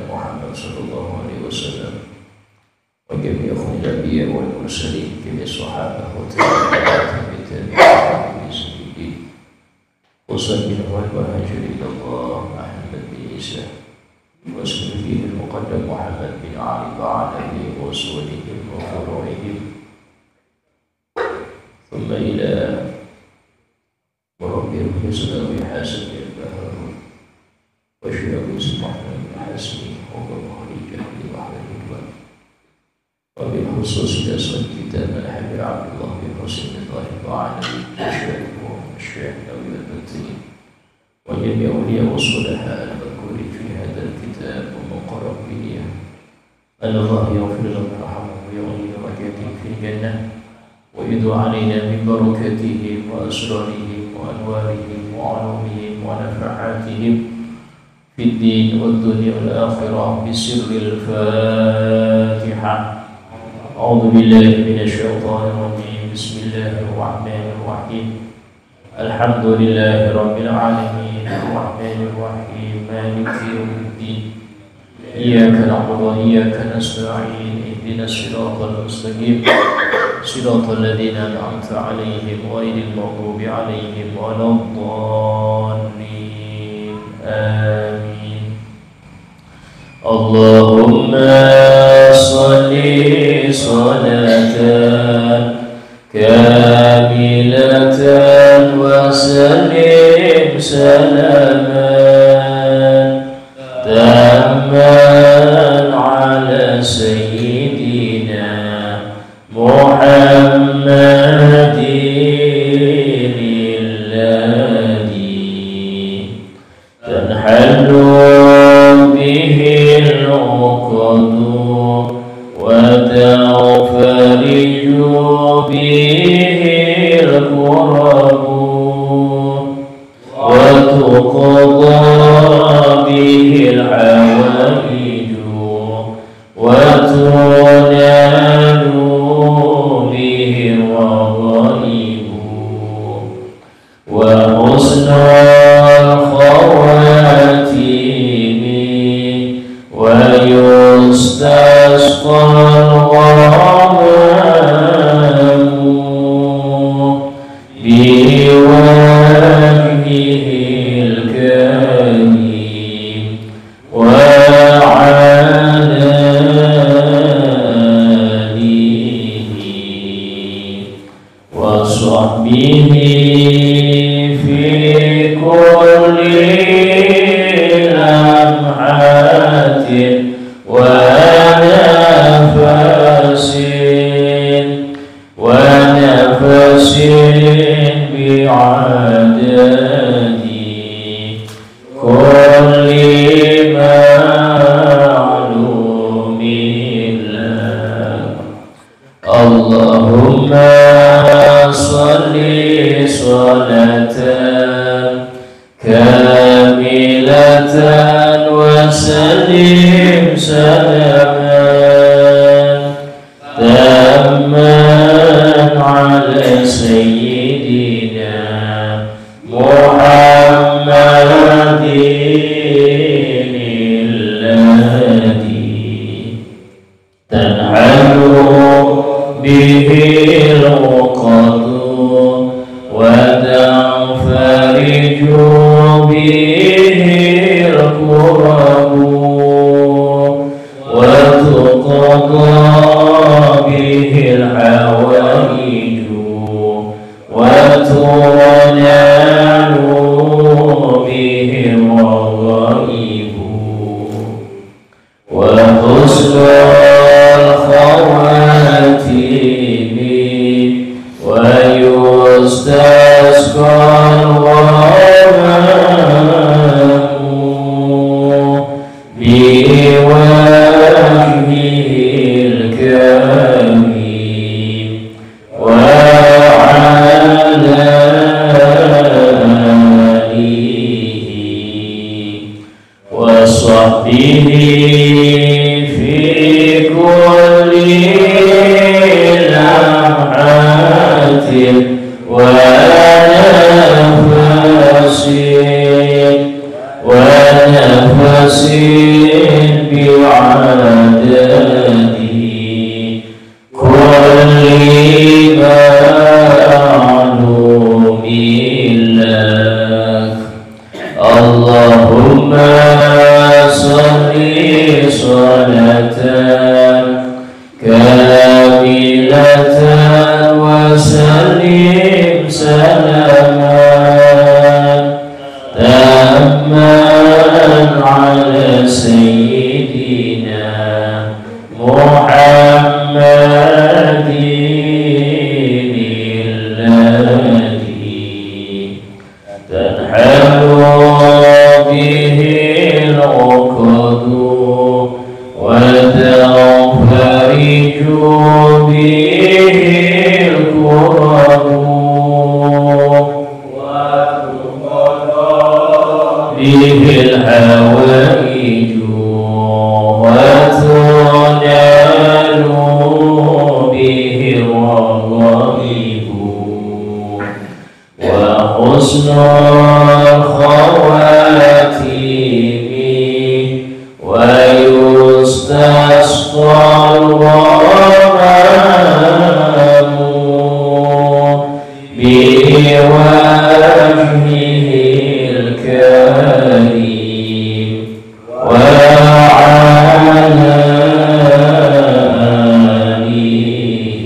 محمد صلى الله عليه وسلم وجميع الأنبياء والمرسلين جميع الصحابة والتابعين بسبيل وصلى والمهاجر إلى الله أحمد بن عيسى وصحبه المقدم محمد بن علي وعلى وصولهم وفروعهم ثم إلى مربي الحسن حسن البهار وشيخ سبحانه بن حسن وخليجة ببحر الرضوان وبالخصوص الأسود كتاب الحبيب عبد الله بن حسين الظاهر وعلى الشيخ نبي الدين وجميع أولياء الصلحاء المذكورين في هذا الكتاب ومقربين أن الله يغفر لهم ويرحمهم ويغني درجاتهم في الجنة ويدعو علينا من بركاتهم وأسرارهم وأنوارهم وعلومهم ونفحاتهم في الدين والدنيا والآخرة بسر الفاتحة. أعوذ بالله من الشيطان الرجيم. بسم الله الرحمن الرحيم. الحمد لله رب العالمين الرحمن الرحيم مالك يوم الدين إياك نعبد وإياك نستعين اهدنا الصراط المستقيم صراط الذين أنعمت عليهم غير المغضوب عليهم ولا الضالين آمين. اللهم صل صلاة كاملة وسلم سلاما تاما على سيدنا محمد الذي تنحل به العقد وتنفرج به الكرب وتقضى به الحوائج وتنال به الرغائب وحسن الخواتيم ويستسقى الغمام بوجهه الكريم وعلى آله وصحبه في كل لمحة ونفس بعدد كل معلوم لك. اللهم صل صلاة كاملة وسلم سلاما تاما على سيدنا محمد الذي تنحل به العقد وتنفرج به الكرب وتقضى به الحوائج وتنال به الرغائب وحسن الخواتيم ويستسقى الغمام بوجهه الكريم وعلى آله وصحبه في كل لمحة ونفس صل صلاة كاملة وسلم سلاما تاما على سيدنا محمد الذي تنحل به العقد وتنفرج به الكرب به الحوائج وتنال به الرغائب وحسن الخواتيم ويستسقى الغمام بوجهه الكريم وعلى آله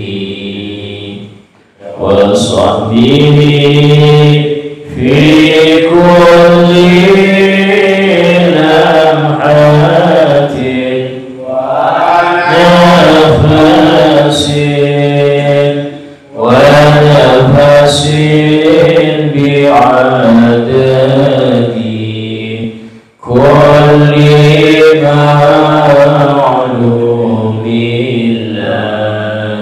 وصحبه في كل لمحة ونفس ونفس بعدد كل معلوم له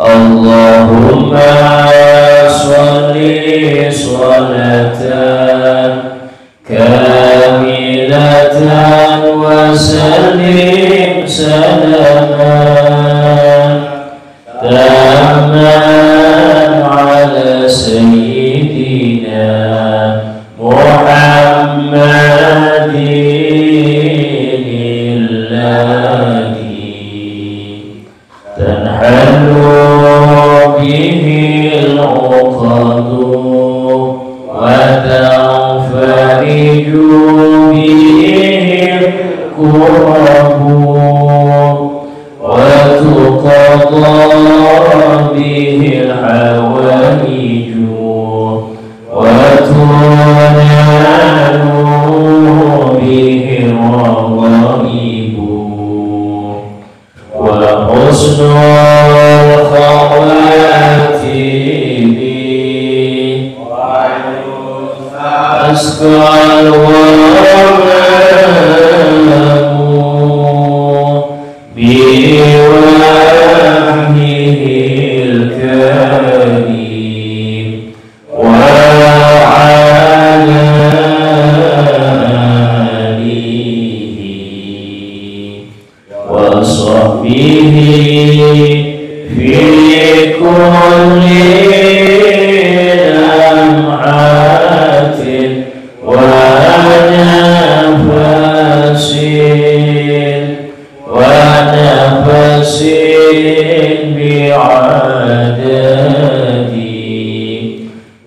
اللهم صل صلاة كاملة وسلم سلاما تاما على سيدنا محمد الذي تنحل به العقد وتنفرج به الكرب وتقضى به الحوائج وتنال به الرغائب وحسن الخواتيم ويستسقى الغمام بوجهه الكريم وعلى آله وصحبه في كل لمحة ونفس ونفس بعدد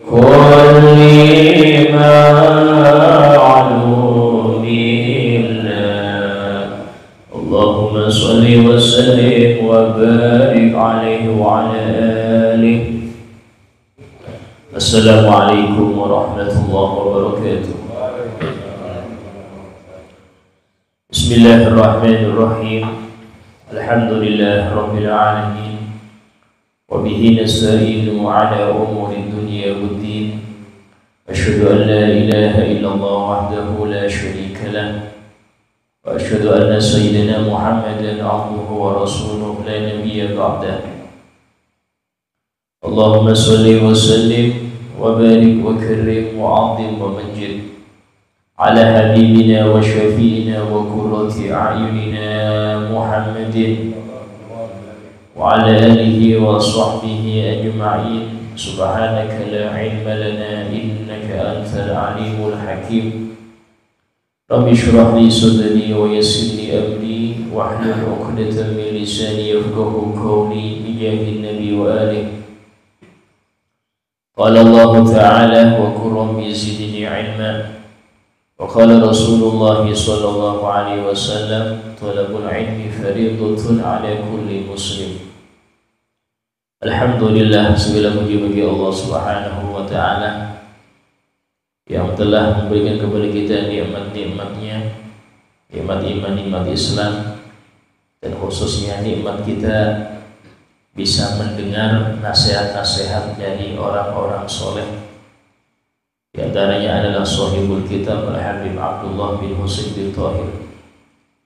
كل معلوم له اللهم صل وسلم وبارك عليه وعلى آله. السلام عليكم ورحمة الله وبركاته. بسم الله الرحمن الرحيم. الحمد لله رب العالمين وبه نستعين على أمور الدنيا والدين. أشهد أن لا إله إلا الله وحده لا شريك له وأشهد أن سيدنا محمدا عبده ورسوله لا نبي بعده. اللهم صل وسلم وبارك وكرم وعظم ومجد على حبيبنا وشفينا وقرة أعيننا محمد وعلى آله وصحبه أجمعين. سبحانك لا علم لنا إنك أنت العليم الحكيم. رب اشرح لي صدري ويسر لي أمري واحلل عقدة من لساني يفقهوا قولي بجاه النبي وآله. قال الله تعالى: وقل رب زدني علما. Wa qala Rasulullah sallallahu alaihi wasallam, talabul ilmi fardhatun ala kulli muslim. Alhamdulillah, segala puji bagi Allah Subhanahu wa taala yang telah memberikan kepada kita nikmat-nikmatnya, nikmat iman, nikmat Islam, dan khususnya nikmat kita bisa mendengar nasihat-nasihat dari orang-orang soleh. Di antaranya adalah sahibul kitab Al-Habib Abdullah bin Husain bin Thahir.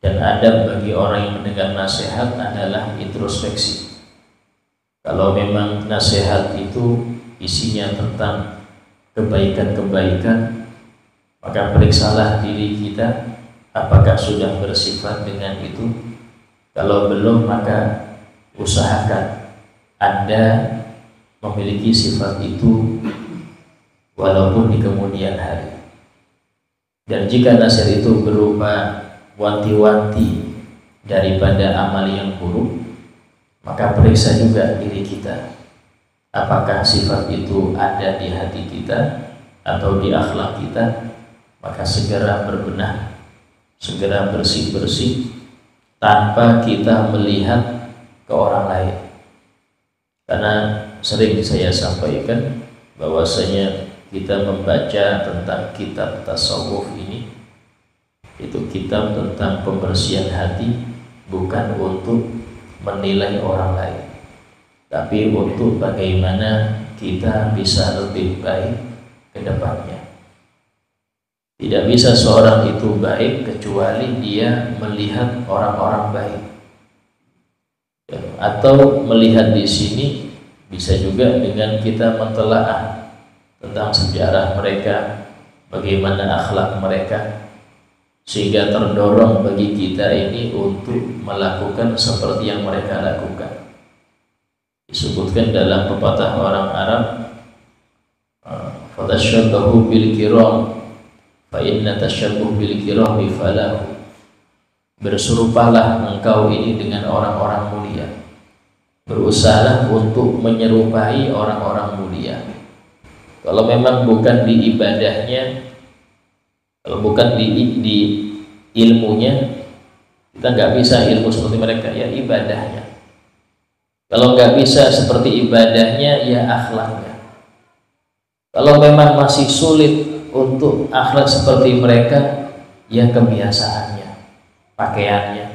Dan adab bagi orang yang mendengar nasihat adalah introspeksi. Kalau memang nasihat itu isinya tentang kebaikan-kebaikan, maka periksalah diri kita apakah sudah bersifat dengan itu. Kalau belum, maka usahakan Anda memiliki sifat itu walaupun di kemudian hari. Dan jika nasihat itu berupa wanti-wanti daripada amal yang buruk, maka periksa juga diri kita, apakah sifat itu ada di hati kita atau di akhlak kita. Maka segera berbenah, segera bersih-bersih tanpa kita melihat ke orang lain. Karena sering saya sampaikan bahwasanya kita membaca tentang kitab tasawuf ini, itu kitab tentang pembersihan hati, bukan untuk menilai orang lain, tapi untuk bagaimana kita bisa lebih baik ke depannya. Tidak bisa seorang itu baik kecuali dia melihat orang-orang baik. Atau melihat di sini bisa juga dengan kita mentelaah tentang sejarah mereka, bagaimana akhlak mereka, sehingga terdorong bagi kita ini untuk melakukan seperti yang mereka lakukan. Disebutkan dalam pepatah orang Arab, fatashabbahu bil kiram fa inna tashabbuh bil kirami falahu. Berserupalah engkau ini dengan orang-orang mulia. Berusahalah untuk menyerupai orang-orang mulia. Kalau memang bukan di ibadahnya, kalau bukan di ilmunya, kita nggak bisa ilmu seperti mereka, ya ibadahnya. Kalau nggak bisa seperti ibadahnya, ya akhlaknya. Kalau memang masih sulit untuk akhlak seperti mereka, ya kebiasaannya, pakaiannya.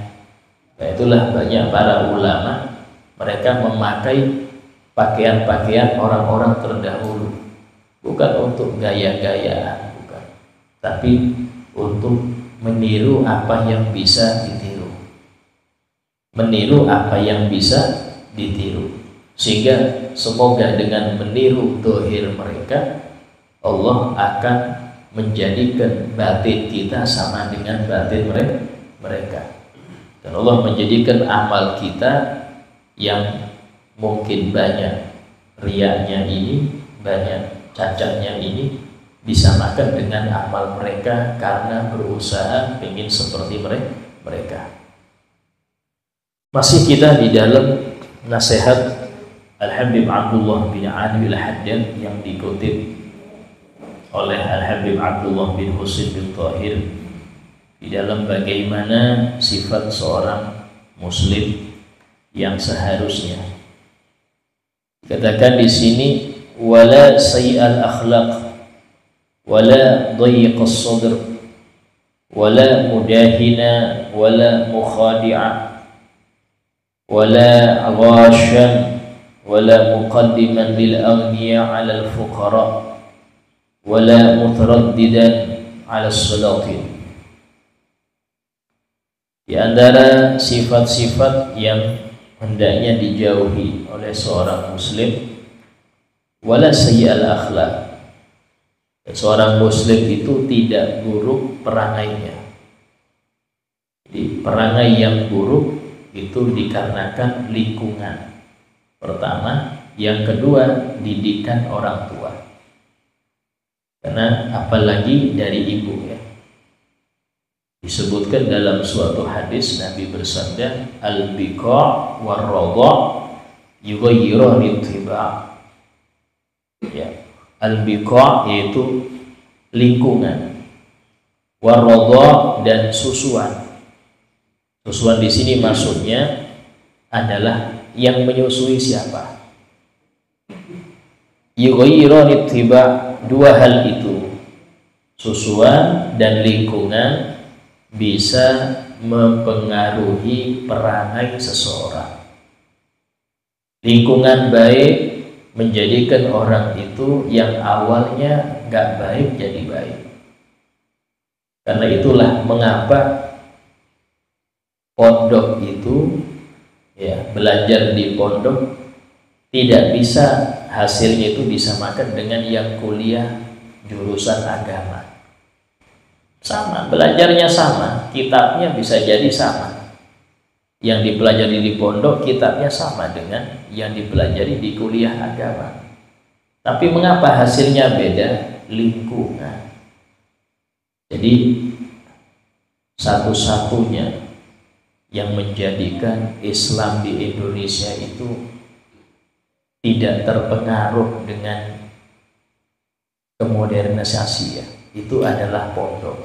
Nah, itulah banyak para ulama, mereka memakai pakaian-pakaian orang-orang terdahulu. Bukan untuk gaya-gayaan, bukan, tapi untuk meniru apa yang bisa ditiru, meniru apa yang bisa ditiru. Sehingga semoga dengan meniru dohir mereka, Allah akan menjadikan batin kita sama dengan batin mereka. Dan Allah menjadikan amal kita yang mungkin banyak riyanya ini, banyak cacatnya ini, disamakan dengan amal mereka karena berusaha ingin seperti mereka. Masih kita di dalam nasihat Al-Habib Abdullah bin Ali Al-Haddad yang dikutip oleh Al-Habib Abdullah bin Husain bin Thahir di dalam bagaimana sifat seorang muslim yang seharusnya. Dikatakan di sini, wala sayyi'al akhlaq wala dhayiqas sadr wala mudahina wala mukhadi'a wala ghashan wala muqaddiman lil aghniya 'ala al fuqara wala mutaraddidan 'ala as-salatin. Di antara sifat-sifat yang hendaknya dijauhi oleh seorang muslim, wala sayyi'al akhlaq. Seorang muslim itu tidak buruk perangainya. Jadi perangai yang buruk itu dikarenakan lingkungan pertama, yang kedua didikan orang tua. Karena apalagi dari ibu, ya. Disebutkan dalam suatu hadis Nabi bersabda, al-biqa' war-radha' yughayyiru al-ittiba'. Ya, al-biqa' yaitu lingkungan. Warodho dan susuan. Susuan di sini maksudnya adalah yang menyusui siapa? Yughayyiran ittiba, dua hal itu, susuan dan lingkungan, bisa mempengaruhi perangai seseorang. Lingkungan baik menjadikan orang itu yang awalnya gak baik jadi baik. Karena itulah mengapa pondok itu, ya, belajar di pondok tidak bisa hasilnya itu disamakan dengan yang kuliah jurusan agama. Sama, belajarnya sama, kitabnya bisa jadi sama. Yang dipelajari di pondok kitabnya sama dengan yang dipelajari di kuliah agama. Tapi mengapa hasilnya beda? Lingkungan. Jadi satu-satunya yang menjadikan Islam di Indonesia itu tidak terpengaruh dengan kemodernisasi, ya, itu adalah pondok.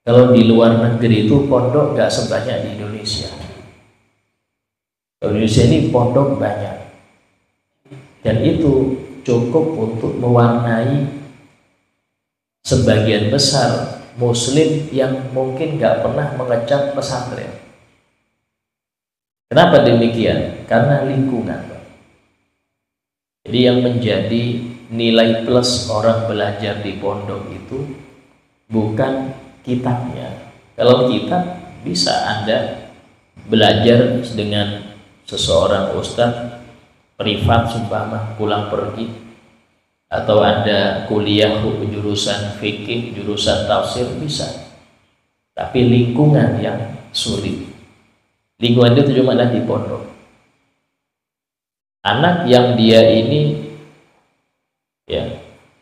Kalau di luar negeri itu pondok gak sebanyak di Indonesia. Di Indonesia ini pondok banyak, dan itu cukup untuk mewarnai sebagian besar muslim yang mungkin gak pernah mengecap pesantren. Kenapa demikian? Karena lingkungan. Jadi yang menjadi nilai plus orang belajar di pondok itu bukan kitabnya. Kalau kitab bisa Anda belajar dengan seseorang ustadz privat sumpama pulang pergi, atau Anda kuliah jurusan fikih, jurusan tafsir, bisa. Tapi lingkungan yang sulit. Lingkungan itu cuma ada di pondok. Anak yang dia ini, ya,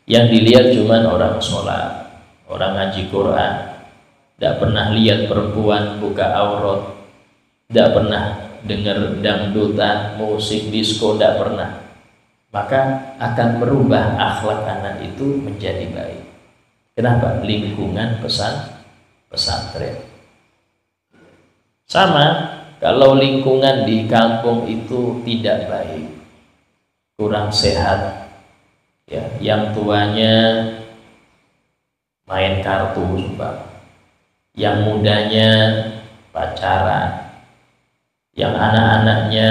yang dilihat cuman orang sholat, orang ngaji Quran, tidak pernah lihat perempuan buka aurat, tidak pernah dengar dangdutan, musik, disco, tidak pernah. Maka akan merubah akhlak anak itu menjadi baik. Kenapa? Lingkungan pesantren. Sama, kalau lingkungan di kampung itu tidak baik, kurang sehat, ya, yang tuanya main kartu, yang mudanya pacaran, yang anak-anaknya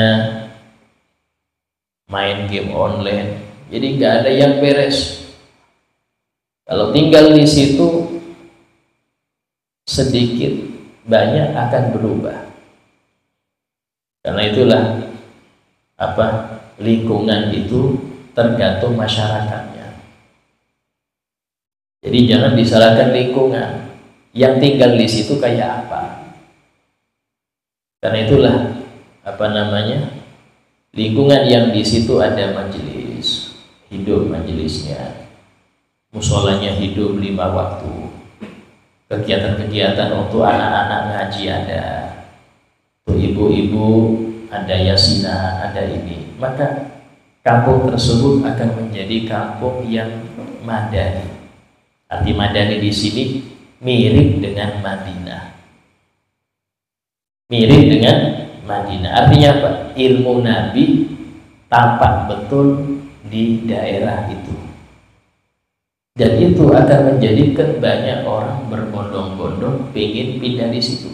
main game online, jadi nggak ada yang beres. Kalau tinggal di situ, sedikit banyak akan berubah. Karena itulah lingkungan itu tergantung masyarakatnya. Jadi jangan disalahkan lingkungan, yang tinggal di situ kayak apa. Karena itulah lingkungan yang di situ ada majelis, hidup majelisnya, musolanya hidup 5 waktu, kegiatan-kegiatan untuk anak-anak ngaji ada, untuk ibu-ibu ada yasinan, ada ini, maka kampung tersebut akan menjadi kampung yang madani. Arti madani di sini mirip dengan Madinah. Mirip dengan Madinah. Artinya apa? Ilmu Nabi tampak betul di daerah itu. Dan itu akan menjadikan banyak orang berbondong-bondong ingin pindah di situ.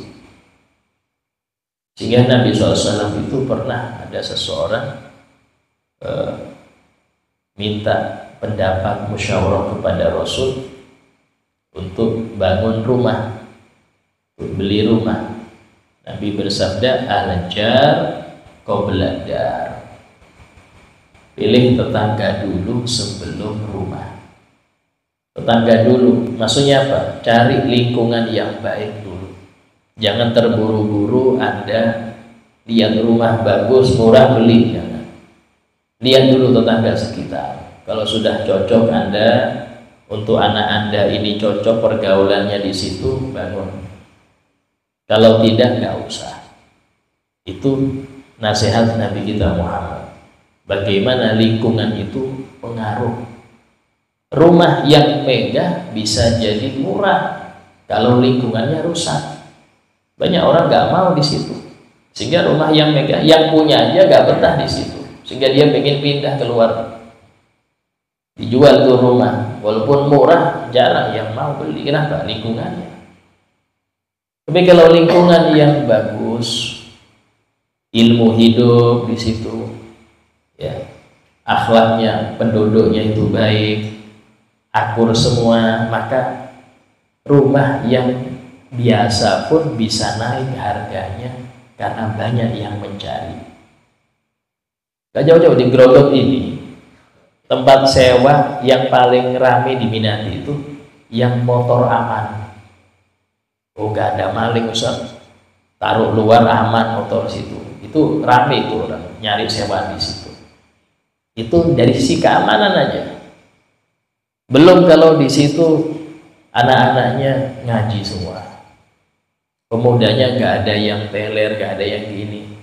Sehingga Nabi SAW itu pernah ada seseorang minta pendapat musyawarah kepada Rasul untuk bangun rumah, untuk beli rumah. Nabi bersabda, al-jar qabla dar. Pilih tetangga dulu sebelum rumah. Tetangga dulu, maksudnya apa? Cari lingkungan yang baik dulu. Jangan terburu-buru Anda lihat rumah bagus, murah, beli. Jangan. Lihat dulu tetangga sekitar. Kalau sudah cocok Anda, untuk anak Anda ini cocok pergaulannya di situ, bangun. Kalau tidak, nggak usah. Itu nasihat Nabi kita Muhammad. Bagaimana lingkungan itu pengaruh. Rumah yang megah bisa jadi murah, kalau lingkungannya rusak. Banyak orang nggak mau di situ, sehingga rumah yang megang, yang punya aja nggak betah di situ, sehingga dia pengen pindah keluar. Dijual tuh rumah, walaupun murah, jarang yang mau beli. Kenapa? Lingkungannya. Tapi kalau lingkungan yang bagus, ilmu hidup di situ, ya, akhlaknya, penduduknya itu baik, akur semua, maka rumah yang biasa pun bisa naik harganya karena banyak yang mencari. Gak jauh-jauh di Grogot ini, tempat sewa yang paling ramai diminati itu yang motor aman. Oh, gak ada maling, Ustaz, taruh luar aman motor situ. Itu ramai itu orang nyari sewa di situ. Itu dari sisi keamanan aja. Belum kalau di situ anak-anaknya ngaji semua, pemudanya nggak ada yang teler, nggak ada yang gini,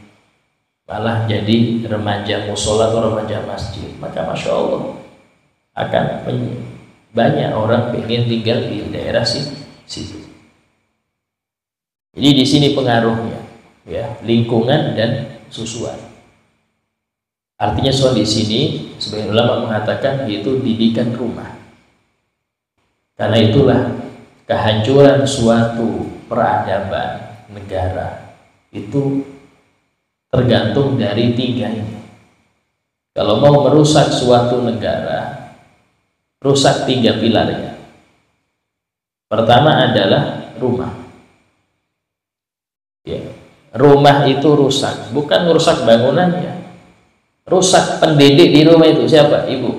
malah jadi remaja musola atau remaja masjid, maka masya Allah akan banyak orang pengen tinggal di daerah situ. Jadi di sini pengaruhnya, ya, lingkungan dan susuan. Artinya soal di sini sebagian ulama mengatakan yaitu didikan rumah. Karena itulah kehancuran suatu peradaban negara itu tergantung dari tiga ini. Kalau mau merusak suatu negara, rusak tiga pilarnya. Pertama adalah rumah. Ya, rumah itu rusak, bukan merusak bangunannya, rusak pendidik di rumah itu. Siapa? Ibu.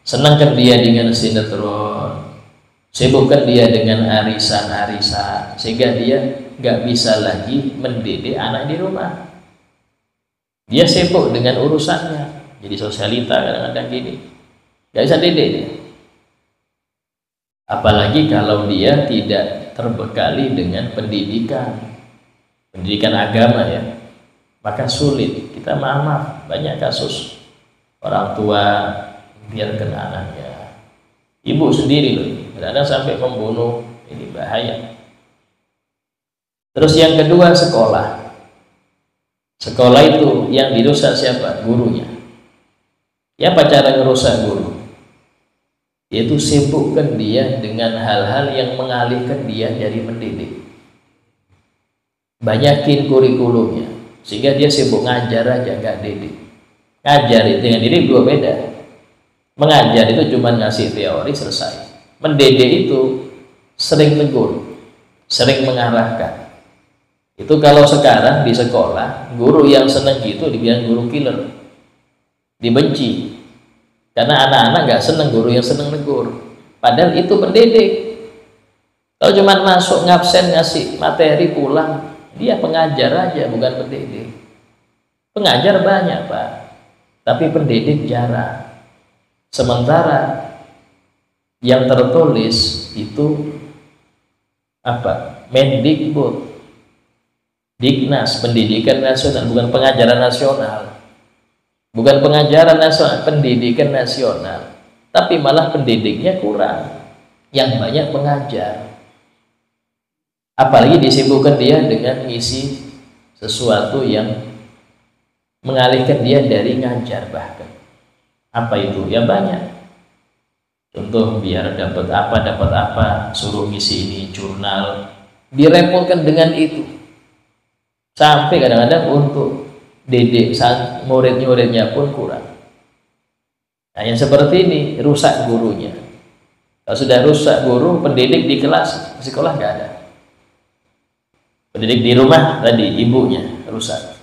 Senangkan dia dengan sinetron, sibukkan dia dengan arisan-arisan, sehingga dia nggak bisa lagi mendidik anak di rumah. Dia sibuk dengan urusannya, jadi sosialita kadang-kadang gini, nggak bisa didik dia. Apalagi kalau dia tidak terbekali dengan pendidikan agama, ya, maka sulit. Kita maaf, banyak kasus orang tua biarkan anaknya, ibu sendiri loh, kadang-kadang sampai membunuh. Ini bahaya. Terus yang kedua, sekolah. Sekolah itu yang dirusak siapa? Gurunya. Ya, apa cara merusak guru? Yaitu sibukkan dia dengan hal-hal yang mengalihkan dia dari mendidik. Banyakin kurikulumnya, sehingga dia sibuk ngajar aja, nggak didik. Ngajar itu dengan didik dua beda. Mengajar itu cuma ngasih teori selesai. Mendidik itu sering tegur, sering mengarahkan. Itu kalau sekarang di sekolah, guru yang seneng gitu dibilang guru killer, dibenci. Karena anak-anak nggak seneng guru yang seneng negur. Padahal itu pendidik. Kalau cuma masuk ngabsen ngasih materi pulang, dia pengajar aja, bukan pendidik. Pengajar banyak, Pak, tapi pendidik jarang. Sementara yang tertulis itu apa? Mendikbud, Diknas, pendidikan nasional, bukan pengajaran nasional. Bukan pengajaran nasional, pendidikan nasional. Tapi malah pendidiknya kurang, yang banyak pengajar. Apalagi disibukkan dia dengan ngisi sesuatu yang mengalihkan dia dari ngajar bahkan. Apa itu? Ya banyak. Contoh, biar dapat apa, suruh ngisi ini jurnal, direpotkan dengan itu. Sampai kadang-kadang untuk didik murid-muridnya pun kurang. Nah, yang seperti ini rusak gurunya. Kalau sudah rusak guru, pendidik di kelas, sekolah nggak ada. Pendidik di rumah tadi ibunya rusak.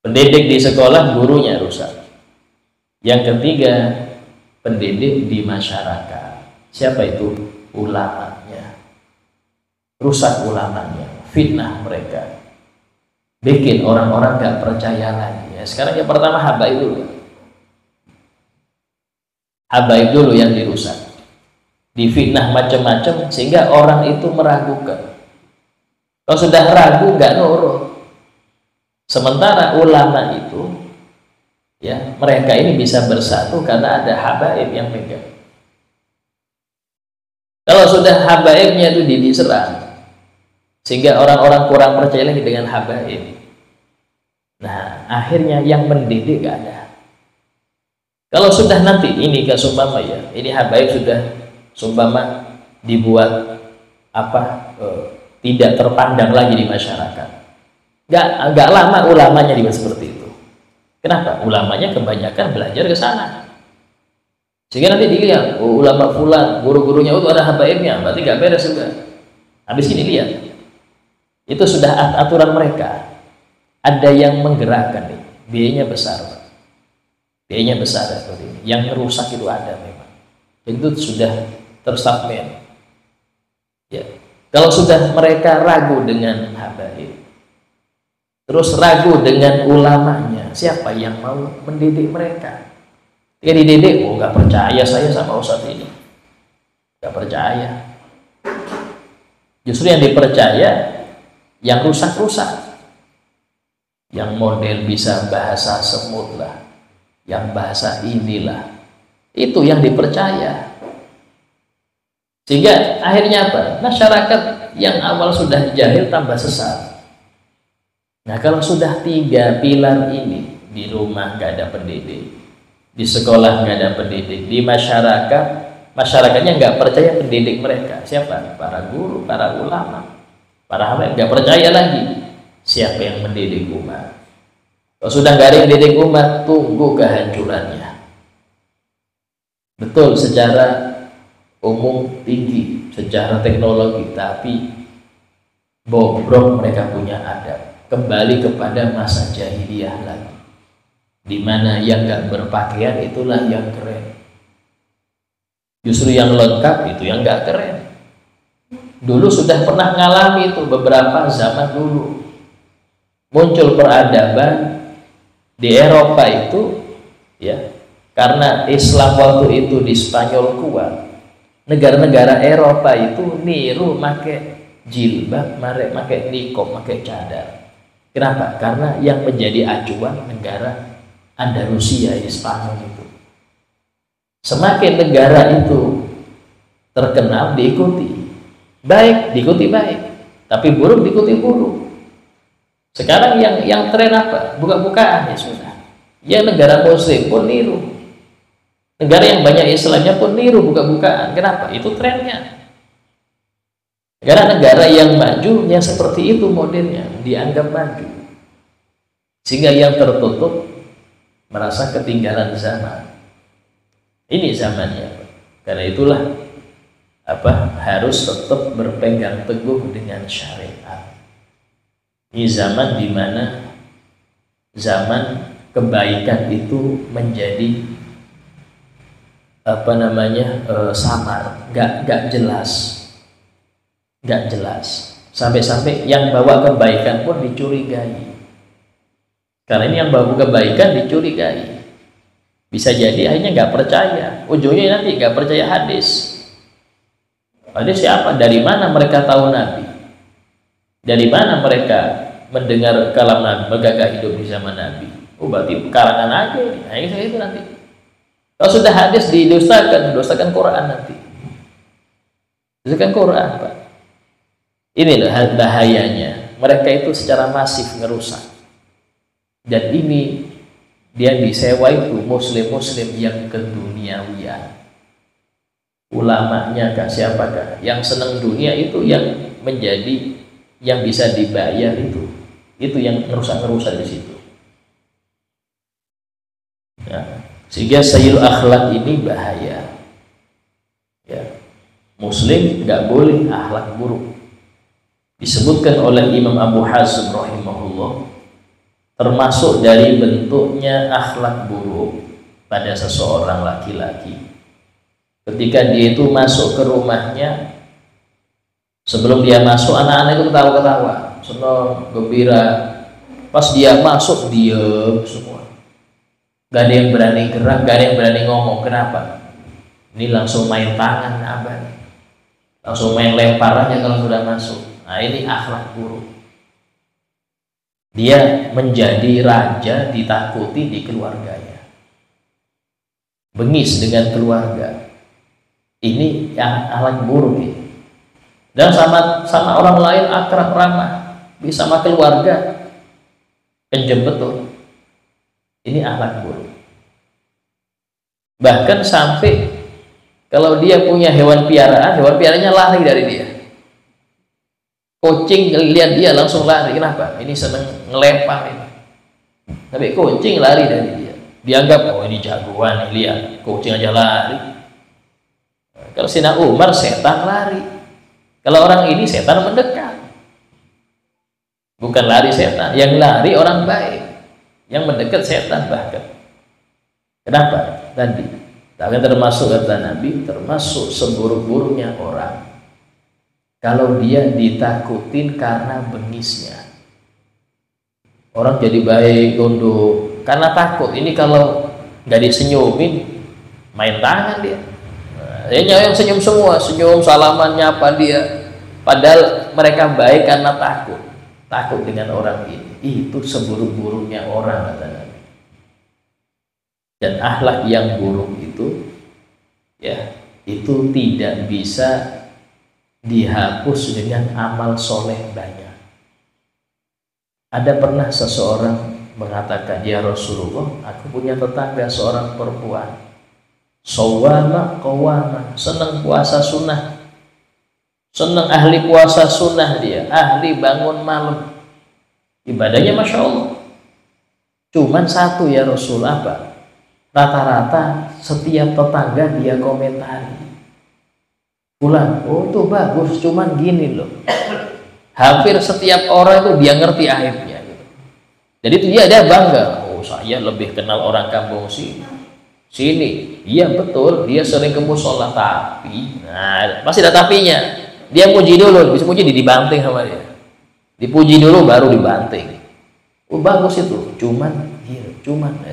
Pendidik di sekolah gurunya rusak. Yang ketiga, pendidik di masyarakat. Siapa itu? Ulamanya. Rusak ulamanya, fitnah mereka. Bikin orang-orang gak percaya lagi. Ya, sekarang yang pertama habaib dulu. Habaib dulu yang dirusak. Difitnah macam-macam sehingga orang itu meragukan. Kalau sudah ragu gak nurut. Sementara ulama itu, ya, mereka ini bisa bersatu karena ada habaib yang pegang. Kalau sudah habaibnya itu diserang, sehingga orang-orang kurang percaya lagi dengan habaib. Nah, akhirnya yang mendidik gak ada. Kalau sudah nanti ini sumpama ya, ini habaib sudah sumpama dibuat tidak terpandang lagi di masyarakat. Gak lama ulamanya dibuat seperti itu. Kenapa? Ulamanya kebanyakan belajar ke sana. Sehingga nanti dilihat, ulama fulan, guru-gurunya itu ada habaibnya, berarti gak beres juga. Habis ini lihat, itu sudah aturan mereka. Ada yang menggerakkan nih, biayanya besar. Biayanya besar seperti ini. Yang merusak itu ada memang. Itu sudah tersubmit. Ya. Kalau sudah mereka ragu dengan habaib, terus ragu dengan ulamanya, siapa yang mau mendidik mereka? Dia dididik, nggak percaya saya sama ustadz ini, nggak percaya. Justru yang dipercaya yang rusak-rusak, yang model bisa bahasa semut lah, yang bahasa inilah, itu yang dipercaya. Sehingga akhirnya apa? Masyarakat yang awal sudah jahil tambah sesat. Nah, kalau sudah 3 pilar ini, di rumah nggak ada pendidik, di sekolah nggak ada pendidik, di masyarakatnya nggak percaya pendidik mereka. Siapa? Para guru, para ulama, para habaib nggak percaya lagi. Siapa yang mendidik umat? Kalau sudah nggak ada yang mendidik umat, tunggu kehancurannya. Betul, secara umum tinggi, secara teknologi, tapi bobrok mereka punya adab. Kembali kepada masa jahiliyah lagi, di mana yang nggak berpakaian itulah yang keren. Justru yang lengkap itu yang nggak keren. Dulu sudah pernah ngalami itu beberapa zaman dulu. Muncul peradaban di Eropa itu, ya, karena Islam waktu itu di Spanyol kuat. Negara-negara Eropa itu niru pakai jilbab, pakai nikob, pakai cadar. Kenapa? Karena yang menjadi acuan negara Andalusia di Spanyol itu. Semakin negara itu terkenal diikuti, baik diikuti baik, tapi buruk diikuti buruk. Sekarang yang tren apa? Buka-bukaan ya sudah. Ya negara Muslim pun niru, negara yang banyak Islamnya pun niru buka-bukaan. Kenapa? Itu trennya. Negara-negara yang maju yang seperti itu modelnya dianggap maju, sehingga yang tertutup merasa ketinggalan zaman. Ini zamannya. Karena itulah harus tetap berpegang teguh dengan syariat. Ini zaman dimana zaman kebaikan itu menjadi samar, nggak jelas. Nggak jelas, sampai-sampai yang bawa kebaikan pun dicurigai. Karena ini yang bawa kebaikan dicurigai, bisa jadi akhirnya nggak percaya, ujungnya nanti nggak percaya hadis. Hadis siapa? Dari mana mereka tahu Nabi? Dari mana mereka mendengar kalam Nabi, megagah hidup di zaman Nabi? Berarti karangan aja nih. Nah, itu nanti. Kalau sudah hadis didustakan Quran nanti. Dustakan Quran, Pak. Inilah bahayanya. Mereka itu secara masif ngerusak. Dan ini dia disewa itu muslim-muslim yang keduniawian. Ulamanya siapakah? Yang senang dunia itu yang menjadi yang bisa dibayar itu yang ngerusak di situ. Ya. Sehingga sayyul akhlak ini bahaya. Ya. Muslim nggak boleh akhlak buruk. Disebutkan oleh Imam Abu Hazm rahimahullah, termasuk dari bentuknya akhlak buruk pada seseorang laki-laki, ketika dia itu masuk ke rumahnya, sebelum dia masuk anak-anak itu ketawa-ketawa, senang, gembira. Pas dia masuk diam semua, gak ada yang berani gerak, gak ada yang berani ngomong. Kenapa? Ini langsung main tangan abang, langsung main lempar aja kalau sudah masuk. Nah, ini akhlak buruk. Dia menjadi raja, ditakuti di keluarganya, bengis dengan keluarga. Ini yang akhlak buruk ini. Dan sama orang lain akrab ramah, bisa sama keluarga kejam betul. Ini akhlak buruk. Bahkan sampai kalau dia punya hewan piaranya lari dari dia. Kucing lihat dia langsung lari. Kenapa? Ini seneng ngelempar ini. Tapi kucing lari dari dia. Dianggap, oh ini jagoan, lihat kucing aja lari. Kalau Sayyidina Umar, setan lari. Kalau orang ini, setan mendekat. Bukan lari setan, yang lari orang baik, yang mendekat setan bahkan. Kenapa? Tadi, tapi termasuk kata Nabi, termasuk seburuk-buruknya orang kalau dia ditakutin karena bengisnya. Orang jadi baik, tunduk karena takut. Ini kalau nggak disenyumin, main tangan dia. Yang senyum semua, senyum, salaman, nyapa dia. Padahal mereka baik karena takut dengan orang ini. Itu seburuk-buruknya orang, kata Nabi. Dan akhlak yang buruk itu, ya, itu tidak bisa dihapus dengan amal soleh banyak. Ada pernah seseorang mengatakan, ya Rasulullah, aku punya tetangga seorang perempuan, shawwama qawwama, senang puasa sunnah, senang ahli puasa sunnah, dia ahli bangun malam, ibadahnya Masya Allah. Cuman satu ya Rasul, apa? Rata-rata setiap tetangga dia komentari, pulang, oh itu bagus, cuman gini loh. Hampir setiap orang itu dia ngerti aibnya gitu. Jadi itu dia bangga, oh saya lebih kenal orang kampung sini. Iya betul, dia sering ke musola, tapi pasti ada tapinya. Dia puji dulu, bisa puji dibanting sama dia. Dipuji dulu baru dibanting. Oh bagus itu, cuman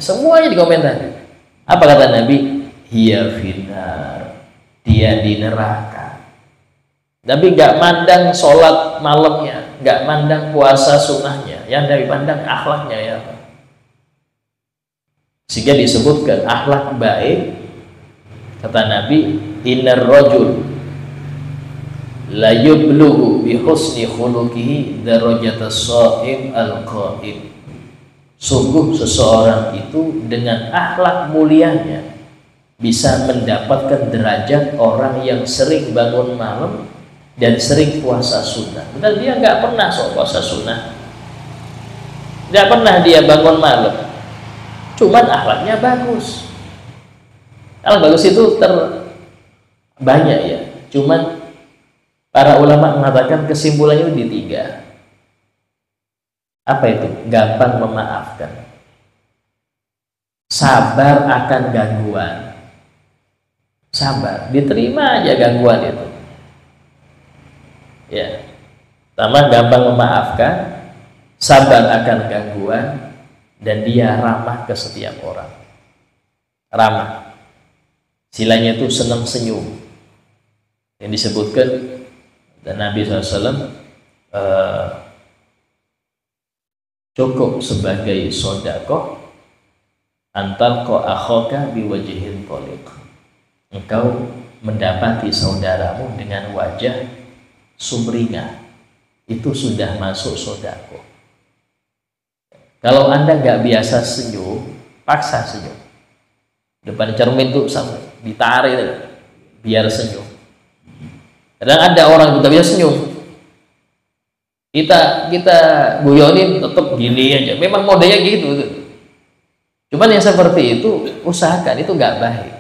semuanya dikomentari. Apa kata Nabi? Hiya finnar, dia di neraka. Tapi nggak mandang sholat malamnya, nggak mandang puasa sunnahnya, yang dari pandang akhlaknya ya. Sehingga disebutkan akhlak baik, kata Nabi, innar rajul la yublughu bi husni khuluqihi darajatas shaim al-qaim. Sungguh seseorang itu dengan akhlak mulianya bisa mendapatkan derajat orang yang sering bangun malam dan sering puasa sunnah. Dan dia nggak pernah puasa sunnah, nggak pernah dia bangun malam, cuman akhlaknya bagus. Akhlak bagus itu banyak ya, cuman para ulama mengatakan kesimpulannya itu di 3. Apa itu? Gampang memaafkan, sabar akan gangguan, sabar, diterima aja gangguan itu. Ya, pertama gampang memaafkan, sabar akan gangguan, dan dia ramah ke setiap orang. Ramah, silanya itu senang senyum, yang disebutkan dan Nabi SAW cukup sebagai sodakoh antal ko akhoka biwajhin tolik. Engkau mendapati saudaramu dengan wajah sumringah, itu sudah masuk sodakoh. Kalau Anda nggak biasa senyum, paksa senyum. Depan cermin tuh sampai ditarik biar senyum. Kadang ada orang kita biasa senyum, kita guyonin tetap gini aja. Memang modenya gitu. Cuman yang seperti itu usahakan, itu nggak baik.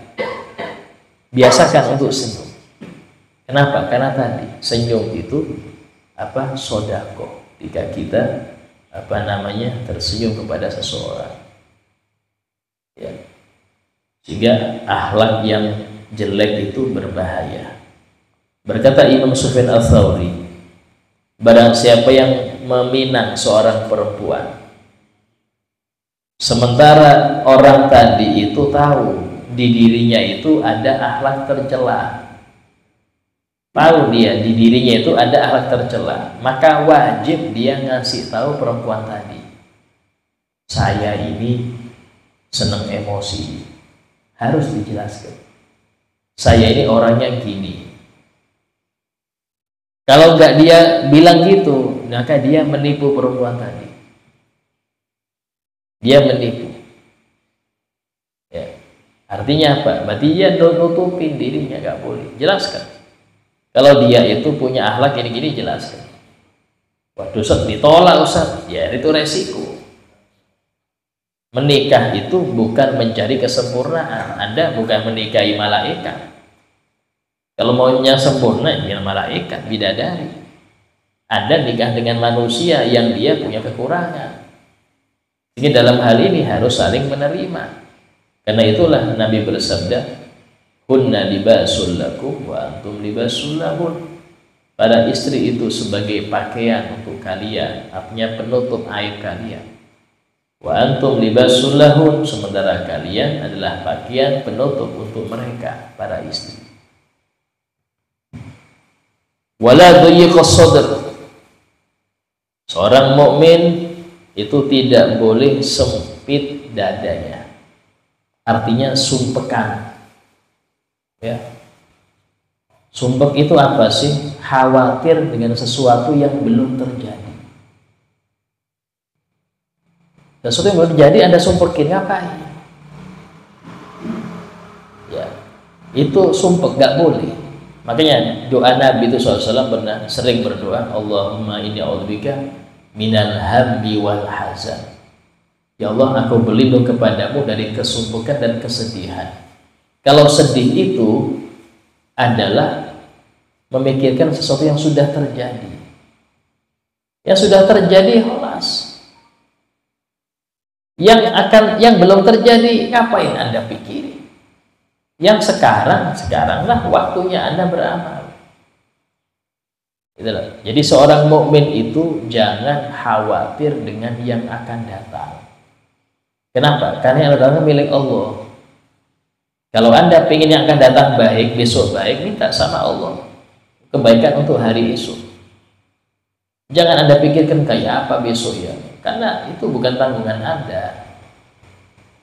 Biasakan untuk senyum. Kenapa? Karena tadi senyum itu sodako. Jika kita tersenyum kepada seseorang, ya. Sehingga akhlak yang jelek itu berbahaya. Berkata Imam Sufyan Ats-Tsauri, barang siapa yang meminang seorang perempuan, sementara orang tadi itu tahu di dirinya itu ada akhlak tercela, tahu dia di dirinya itu ada akhlak tercela, maka wajib dia ngasih tahu perempuan tadi, saya ini senang emosi, harus dijelaskan. saya ini orangnya gini. Kalau nggak dia bilang gitu, maka dia menipu perempuan tadi. Dia menipu. Ya. Artinya apa? Berarti dia nutupin dirinya, nggak boleh. Jelaskan. Kalau dia itu punya akhlak gini-gini, jelaskan. Waduh, Ustaz, ditolak Ustaz. Ya, itu resiko. Menikah itu bukan mencari kesempurnaan. Anda bukan menikahi malaikat. Kalau maunya sempurna, ya malaikat, bidadari. Anda nikah dengan manusia yang dia punya kekurangan. Jadi dalam hal ini harus saling menerima. Karena itulah Nabi bersabda, "Hunna libasul lakum wa antum libasul lahun." Para istri itu sebagai pakaian untuk kalian, artinya penutup aib kalian. Wa antum libasul lahun, sementara kalian adalah pakaian penutup untuk mereka, para istri. Wala dayyiqas sadr. Seorang mukmin itu tidak boleh sempit dadanya. Artinya sumpekan. Ya. Sumpek itu apa sih? Khawatir dengan sesuatu yang belum terjadi. Sesuatu yang belum terjadi Anda sumpekin, ngapain? Ya, itu sumpek, gak boleh. Makanya doa Nabi itu SAW pernah sering berdoa, Allahumma inni a'udzubika minal hammi wal hazan. Ya Allah, aku berlindung kepadamu dari kesumpekan dan kesedihan. Kalau sedih itu adalah memikirkan sesuatu yang sudah terjadi. Yang sudah terjadi holas. Yang belum terjadi ngapain Anda pikiri? Yang sekaranglah waktunya Anda beramal. Itulah. Jadi seorang mukmin itu jangan khawatir dengan yang akan datang. Kenapa? Karena yang datang milik Allah. Kalau Anda ingin yang akan datang baik, besok baik, minta sama Allah kebaikan untuk hari esok. Jangan Anda pikirkan kayak apa besok ya, karena itu bukan tanggungan Anda.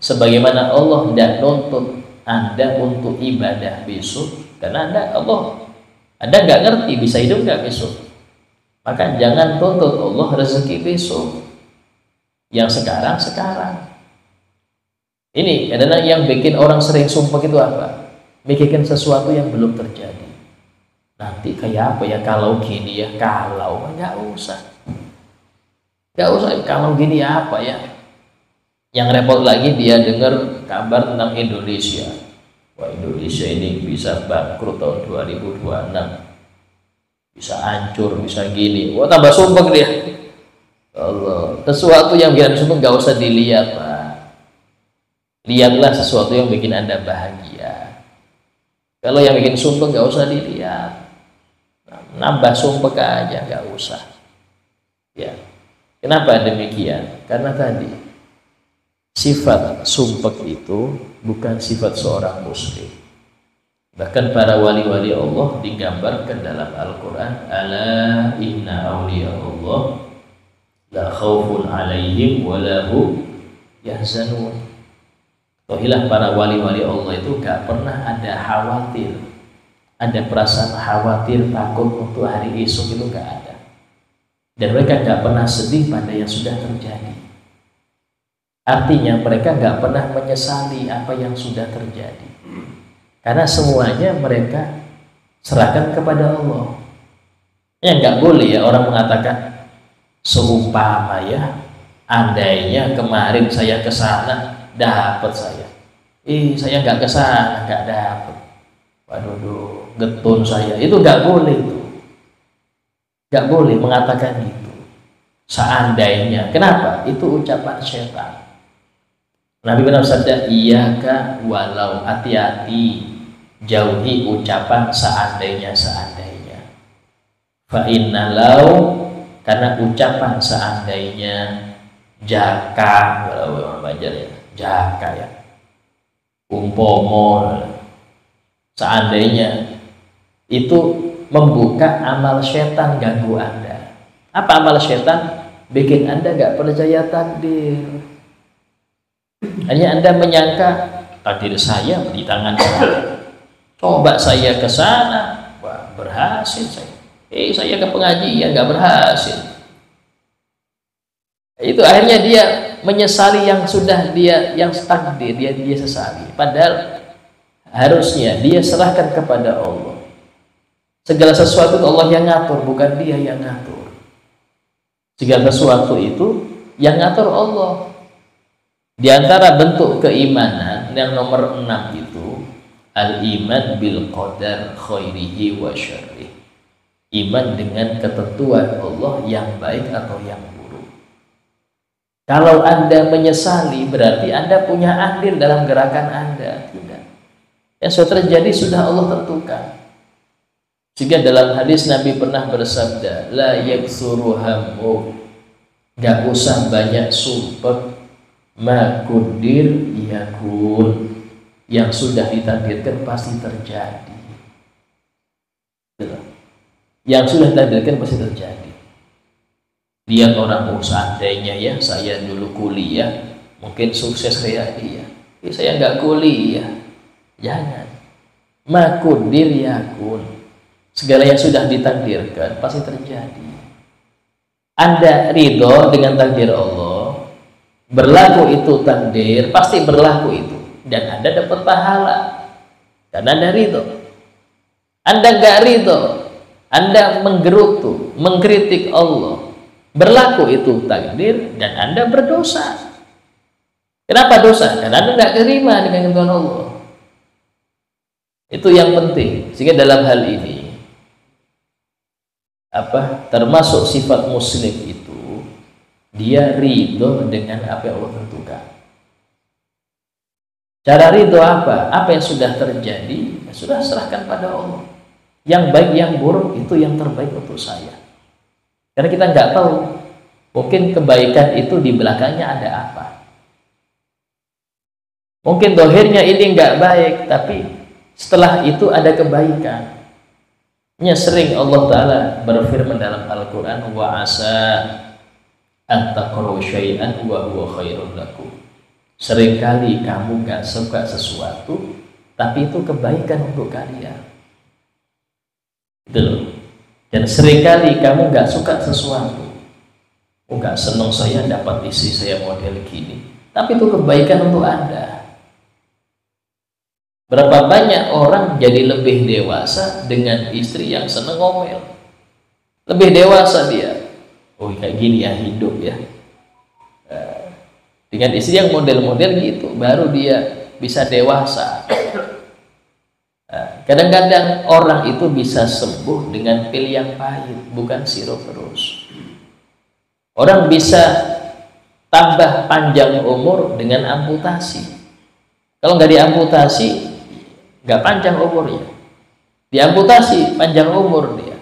Sebagaimana Allah tidak nuntut Anda untuk ibadah besok, karena Anda nggak ngerti bisa hidup nggak besok. Maka jangan tuntut Allah rezeki besok. Yang sekarang. Ini adalah yang bikin orang sering sumpah itu apa? Mikirkan sesuatu yang belum terjadi. Nanti kayak apa ya kalau gini ya, kalau nggak usah kalau gini apa ya. Yang repot lagi dia dengar kabar tentang Indonesia. Wah, Indonesia ini bisa bangkrut tahun 2026, bisa hancur, bisa gini. Wah, tambah sumpah dia. Allah, sesuatu yang bikin sumpah nggak usah dilihat, Pak. Lihatlah sesuatu yang bikin Anda bahagia. Kalau yang bikin sumpah nggak usah dilihat, nambah sumpah aja, nggak usah. Ya, kenapa demikian? Karena tadi sifat sumpah itu bukan sifat seorang muslim. Bahkan para wali-wali Allah digambarkan dalam Al-Quran, ala inna awliya Allah la khawfun alaihim wa lahum yahzanun. Tohilah para wali-wali Allah itu gak pernah ada khawatir, ada perasaan khawatir, takut untuk hari esok, itu gak ada. Dan mereka gak pernah sedih pada yang sudah terjadi. Artinya mereka gak pernah menyesali apa yang sudah terjadi, karena semuanya mereka serahkan kepada Allah. Ya gak boleh ya orang mengatakan, seumpama ya andainya kemarin saya ke sana dapat saya, saya nggak kesana nggak dapat, waduh getun saya. Itu nggak boleh, itu nggak boleh mengatakan itu seandainya. Kenapa? Itu ucapan setan. Nabi benar bersabda, iyyaka walau, hati-hati, jauhi ucapan seandainya. Fa inna lau, karena ucapan seandainya jaka, kalau orang Banjar ya, jaka ya, umpomo, seandainya, itu membuka amal setan ganggu Anda. Apa amal setan? Bikin Anda gak percaya takdir. Hanya Anda menyangka takdir saya di tangan saya, Coba saya ke sana, wah berhasil saya. Saya ke pengajian nggak berhasil. Itu akhirnya dia menyesali yang sudah yang takdir dia sesali. Padahal harusnya dia serahkan kepada Allah. Segala sesuatu Allah yang ngatur, bukan dia yang ngatur. Segala sesuatu itu yang ngatur Allah. Di antara bentuk keimanan yang nomor 6 itu al-iman bil qadar khairihi wa syarrih. Iman dengan ketentuan Allah yang baik atau yang buruk. Kalau Anda menyesali berarti Anda punya andil dalam gerakan Anda. Tidak. Yang sudah terjadi sudah Allah tentukan. Sehingga dalam hadis Nabi pernah bersabda, la yaksuru hammu, gak usah banyak sumpah, ma kudir yakun, yang sudah ditakdirkan pasti terjadi. Yang sudah ditakdirkan pasti terjadi. Lihat orang, seandainya ya saya dulu kuliah mungkin sukses kayak dia, saya nggak kuliah. Jangan. Ma kudir yakun, segala yang sudah ditakdirkan pasti terjadi. Anda ridho dengan takdir Allah, berlaku itu takdir, pasti berlaku itu, dan Anda dapat pahala karena Anda ridho. Anda nggak ridho, Anda menggerutu, mengkritik Allah, berlaku itu takdir dan Anda berdosa. Kenapa dosa? Karena Anda nggak terima dengan ketentuan Allah. Itu yang penting. Sehingga dalam hal ini termasuk sifat muslim itu dia ridho dengan apa yang Allah tentukan. Cara ridho apa? Apa yang sudah terjadi ya sudah serahkan pada Allah. Yang baik yang buruk itu yang terbaik untuk saya. Karena kita nggak tahu, mungkin kebaikan itu di belakangnya ada apa. Mungkin dohirnya ini nggak baik, tapi setelah itu ada kebaikan. Sering Allah Ta'ala berfirman dalam Al-Quran, wa asa an taqraw syai'an wa huwa khairun lakum. Seringkali kamu nggak suka sesuatu, tapi itu kebaikan untuk kalian. Itu loh. Dan seringkali kamu nggak suka sesuatu, nggak senang saya dapat istri saya model gini, tapi itu kebaikan untuk Anda. Berapa banyak orang jadi lebih dewasa dengan istri yang seneng ngomel. Lebih dewasa dia. Oh kayak gini ya hidup ya. Dengan istri yang model-model gitu, baru dia bisa dewasa. Kadang-kadang orang itu bisa sembuh dengan pil yang pahit, bukan sirup terus. Orang bisa tambah panjang umur dengan amputasi. Kalau nggak diamputasi, nggak panjang umurnya. Diamputasi panjang umur dia.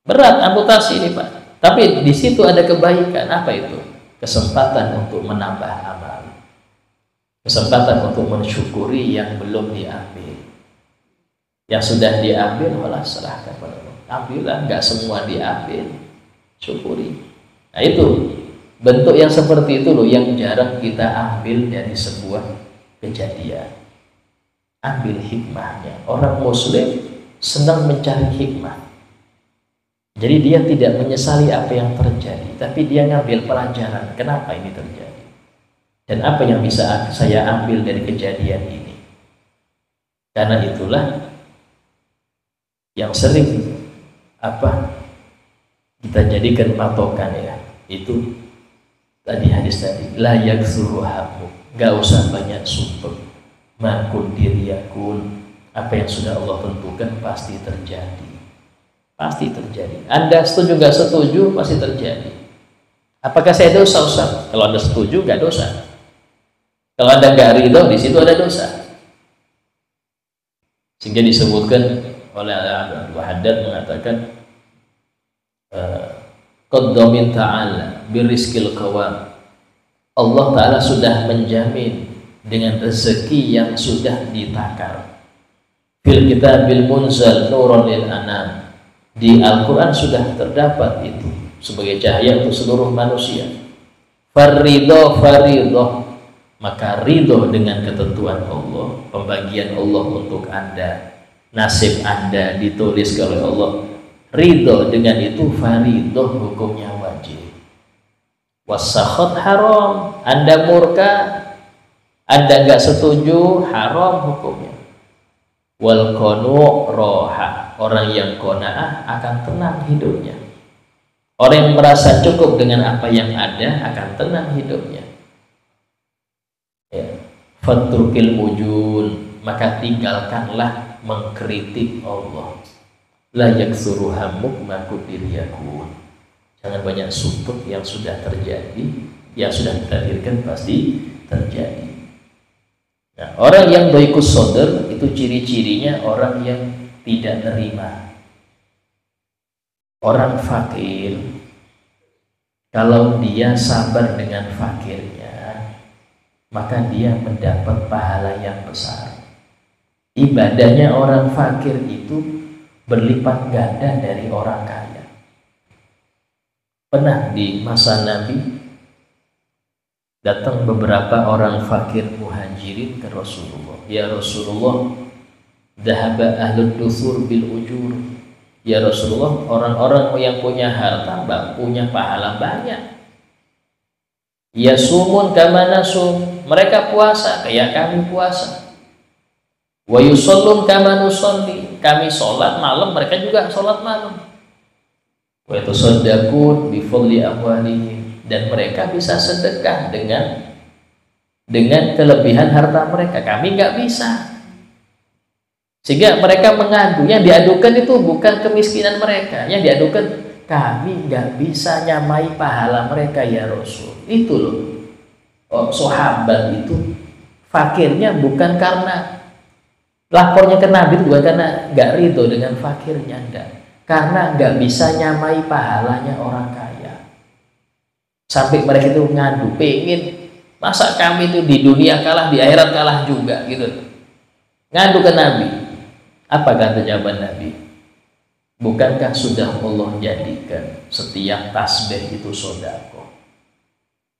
Berat amputasi ini Pak. Tapi di situ ada kebaikan. Apa itu? Kesempatan untuk menambah amal. Kesempatan untuk mensyukuri yang belum diambil. Yang sudah diambil malah serahkan pada Allah. Ambillah, nggak semua diambil. Syukuri. Nah itu bentuk yang seperti itu loh yang jarang kita ambil dari sebuah kejadian. Ambil hikmahnya. Orang muslim senang mencari hikmah. Jadi dia tidak menyesali apa yang terjadi, tapi dia ngambil pelajaran kenapa ini terjadi dan apa yang bisa saya ambil dari kejadian ini. Karena itulah yang sering kita jadikan patokan ya, itu tadi hadis tadi, la yaksuru hammu, gak usah banyak sumpah. Makun diriyakun, apa yang sudah Allah tentukan pasti terjadi. Pasti terjadi. Anda setuju nggak setuju pasti terjadi. Apakah saya dosa Ustaz? Kalau Anda setuju nggak dosa. Kalau Anda nggak ridho di situ ada dosa. Sehingga disebutkan oleh Abu Haddad mengatakan qaddamin ta'ala birizqil qawam. Allah Ta'ala sudah menjamin dengan rezeki yang sudah ditakar. Fil kitabil munzal nurun lil anam. Di Al-Quran sudah terdapat itu sebagai cahaya untuk seluruh manusia. Faridoh, maka ridho dengan ketentuan Allah, pembagian Allah untuk Anda, nasib Anda ditulis oleh Allah, ridho dengan itu faridoh, hukumnya wajib. Wasakhat haram, Anda murka, Anda nggak setuju, haram hukumnya. Wal qanu' roha, orang yang qanaah akan tenang hidupnya. Orang yang merasa cukup dengan apa yang ada akan tenang hidupnya. Ya. Fatrukil mujun, maka tinggalkanlah mengkritik Allah. La yaksuru hammuk ma kudir yakun. Jangan banyak sutut yang sudah terjadi, yang sudah ditakdirkan pasti terjadi. Nah, orang yang doikus sodr itu ciri-cirinya orang yang tidak terima. Orang fakir, kalau dia sabar dengan fakirnya, maka dia mendapat pahala yang besar. Ibadahnya orang fakir itu berlipat ganda dari orang kaya. Pernah di masa Nabi datang beberapa orang fakir muhajirin ke Rasulullah. Ya Rasulullah, dhahaba ahlud dusur bil ujur. Ya Rasulullah, orang-orang yang punya harta punya pahala banyak. Ya sumun kama nasum, mereka puasa kayak kami puasa. Wa yusallun kama nusalli, kami sholat malam, mereka juga sholat malam. Wa yatasaddaqun bi fadli amwalihim, dan mereka bisa sedekah dengan kelebihan harta mereka, kami nggak bisa. Sehingga mereka mengadu, yang diadukan itu bukan kemiskinan mereka, yang diadukan kami nggak bisa nyamai pahala mereka ya Rasul. Itu loh, sahabat itu fakirnya bukan karena lapornya ke Nabi, bukan karena nggak ridho dengan fakirnya, enggak, karena nggak bisa nyamai pahalanya orang kaya. Sampai mereka itu ngadu, pengen masa kami itu di dunia kalah, di akhirat kalah juga gitu. Ngadu ke Nabi. Apa kata jawaban Nabi? Bukankah sudah Allah jadikan setiap tasbih itu sedekah?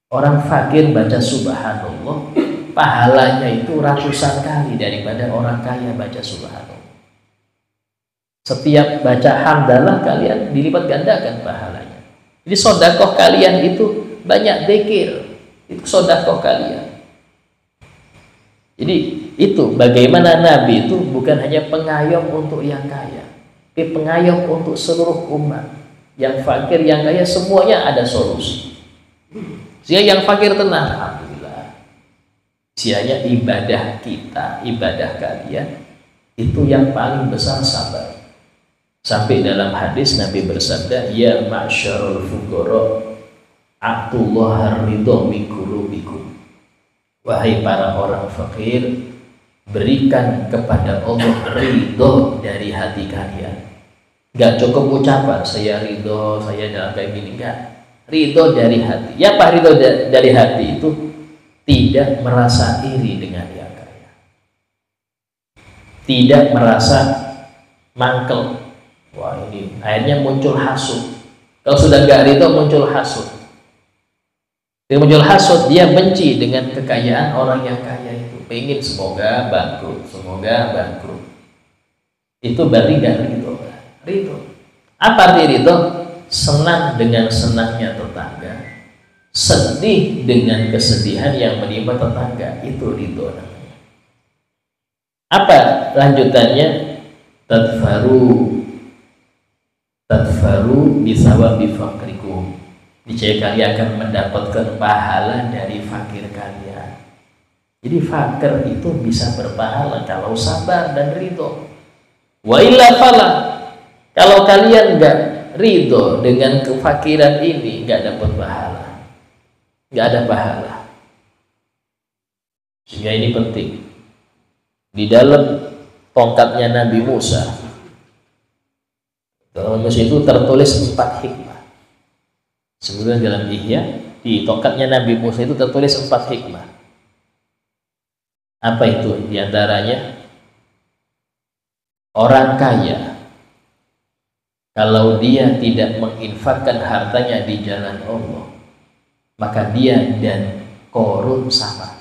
Orang fakir baca subhanallah, pahalanya itu ratusan kali daripada orang kaya baca subhanallah. Setiap baca hamdalah kalian dilipat gandakan pahalanya. Jadi sedekah kalian itu banyak zikir, itu sedekah kalian. Jadi itu bagaimana Nabi itu bukan hanya pengayom untuk yang kaya, tapi pengayom untuk seluruh umat. Yang fakir, yang kaya, semuanya ada solusi. Sehingga yang fakir tenang, alhamdulillah. Sianya ibadah kita, ibadah kalian itu yang paling besar sabar. Sampai dalam hadis Nabi bersabda, ya ma'syarul fuqara a'tullaha ridha min qulubikum. Wahai para orang fakir, berikan kepada Allah ridho dari hati kalian. Gak cukup ucapan saya ridho, saya dalam kayak gini, enggak. Ridho dari hati. Ya Pak, ridho dari hati itu tidak merasa iri dengan yang kaya, tidak merasa mangkel. Wah ini akhirnya muncul hasud. Kalau sudah gak ridho muncul hasud. Dia muncul hasud, dia benci dengan kekayaan orang yang kaya itu, pengen semoga bangkrut, semoga bangkrut. Itu berarti gak ridho. Ridho. Apa arti ridho? Senang dengan senangnya tetangga, sedih dengan kesedihan yang menimpa tetangga, itu ridho namanya. Apa lanjutannya? Tadfaru bisawabi fakrikum. Niscaya kalian akan mendapatkan pahala dari fakir kalian. Jadi fakir itu bisa berpahala kalau sabar dan ridho. Wa illa fala, kalau kalian nggak ridho dengan kefakiran ini, nggak dapat pahala, nggak ada pahala. Sehingga ini penting. Di dalam tongkatnya Nabi Musa, dalam Musa itu tertulis 4 hikmah. Sebenarnya dalam Ihya, di tongkatnya Nabi Musa itu tertulis 4 hikmah. Apa itu? Di antaranya, orang kaya kalau dia tidak menginfakkan hartanya di jalan Allah, maka dia dan korun sama.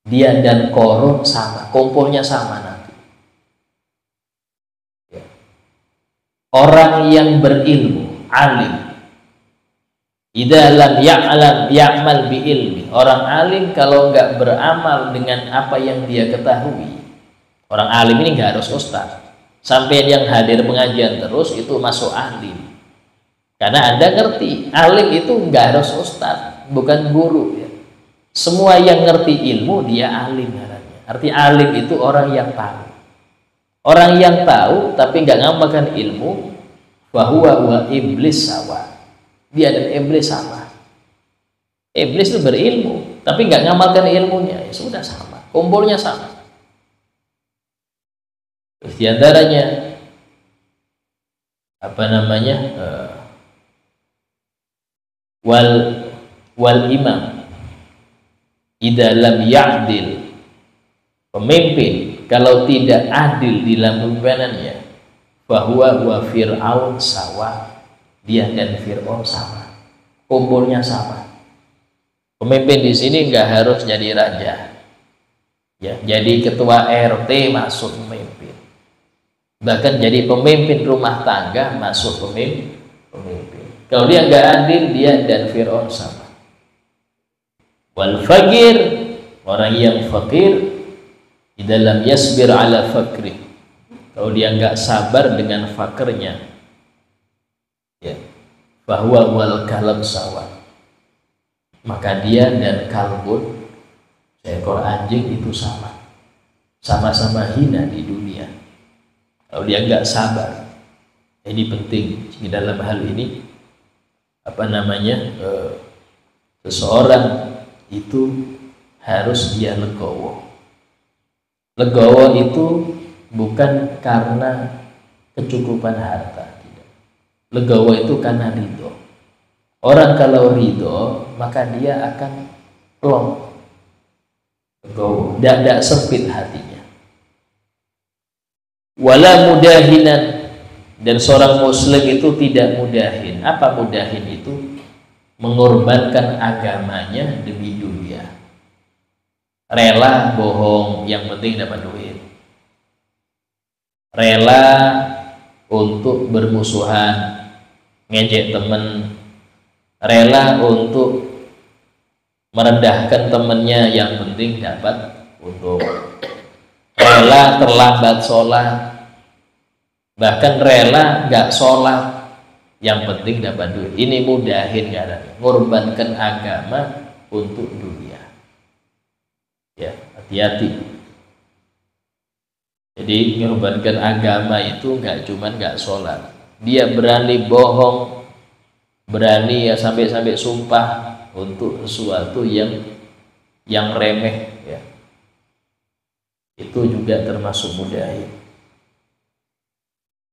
Dia dan korun sama, kumpulnya sama nanti. Ya. Orang yang berilmu, alim, idza lam ya'lam ya'mal bi ilmi. Orang alim kalau nggak beramal dengan apa yang dia ketahui. Orang alim ini nggak harus ustaz. Sampai yang hadir pengajian terus itu masuk alim. Karena Anda ngerti, alim itu nggak harus ustaz, bukan guru ya. Semua yang ngerti ilmu dia alim namanya. Arti alim itu orang yang tahu. Orang yang tahu tapi nggak ngamalkan ilmu, bahwa wa iblis sawa. Dia dan iblis sama. Iblis itu berilmu tapi nggak ngamalkan ilmunya, ya sudah sama. Kumpulnya sama. Terus diantaranya apa namanya wal imam idza lam ya'dil. Pemimpin kalau tidak adil di dalam kepemimpinannya, bahwa wa fir'aun sawa. Dia dan Fir'aun sama, kumpulnya sama. Pemimpin di sini nggak harus jadi raja, ya, jadi ketua RT masuk pemimpin, bahkan jadi pemimpin rumah tangga masuk pemimpin. Kalau dia nggak adil, dia dan Fir'aun sama. Wal fakir, orang yang fakir, di dalam yasbir ala fakri, kalau dia nggak sabar dengan fakirnya, ya, bahwa wal kalab sawa, maka dia dan kalbun, seekor anjing itu sama, sama-sama hina di dunia. Kalau dia nggak sabar, ini penting di dalam hal ini apa namanya seseorang itu harus dia legowo. Legowo itu bukan karena kecukupan harta, tidak. Legowo itu karena ridho. Orang kalau ridho maka dia akan plong, legowo, tidak sempit hatinya. Wala mudahinan, dan seorang muslim itu tidak mudahin. Apa mudahin itu? Mengorbankan agamanya demi dunia. Rela bohong, yang penting dapat duit. Rela untuk bermusuhan, ngejek temen. Rela untuk merendahkan temennya, yang penting dapat untung. Rela terlambat sholat, bahkan rela nggak sholat, yang penting dapat duit. Ini mudahin kadang, mengorbankan agama untuk dunia. Ya, hati-hati. Jadi mengorbankan agama itu nggak cuma nggak sholat, dia berani bohong, berani ya sampai sumpah untuk sesuatu yang remeh, ya. Itu juga termasuk mudahin.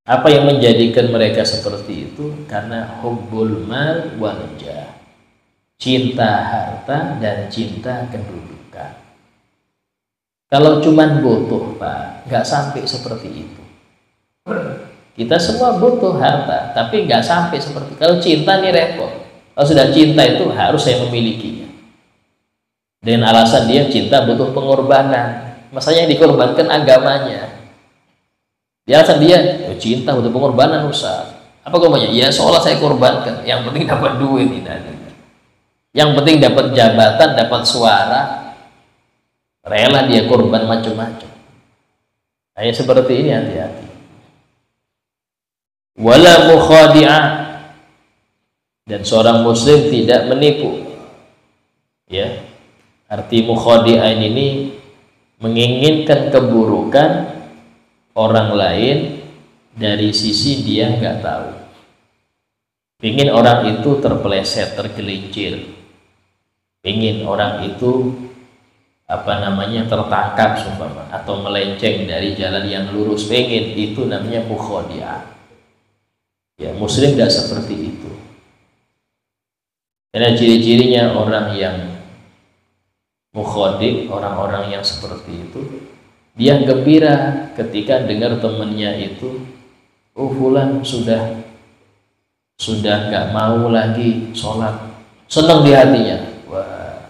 Apa yang menjadikan mereka seperti itu? Karena hubbul mal wal jah, cinta harta dan cinta kedudukan. Kalau cuman butuh, Pak, nggak sampai seperti itu. Kita semua butuh harta, tapi nggak sampai seperti itu. Kalau cinta nih repot. Kalau sudah cinta itu harus saya memilikinya. Dengan alasan dia cinta butuh pengorbanan. Masanya dikorbankan agamanya. Dia alasan dia cinta butuh pengorbanan, Ustaz. Apa korbannya? Ya seolah saya korbankan. Yang penting dapat duit, tidak. Yang penting dapat jabatan, dapat suara. Rela dia korban macam-macam. Nah, seperti ini hati-hati. Wala mukhadi'ah, dan seorang muslim tidak menipu. Ya. Arti mukhadi'ah ini menginginkan keburukan orang lain dari sisi dia nggak tahu. Ingin orang itu terpeleset, tergelincir. Ingin orang itu tertangkap sumpama, atau melenceng dari jalan yang lurus. Pengen, itu namanya mukhadi'ah. Ya, muslim tidak seperti itu. Karena ciri-cirinya orang yang mukhadi', orang-orang yang seperti itu, dia gembira ketika dengar temannya itu, oh fulan sudah nggak mau lagi sholat, senang di hatinya. Wah,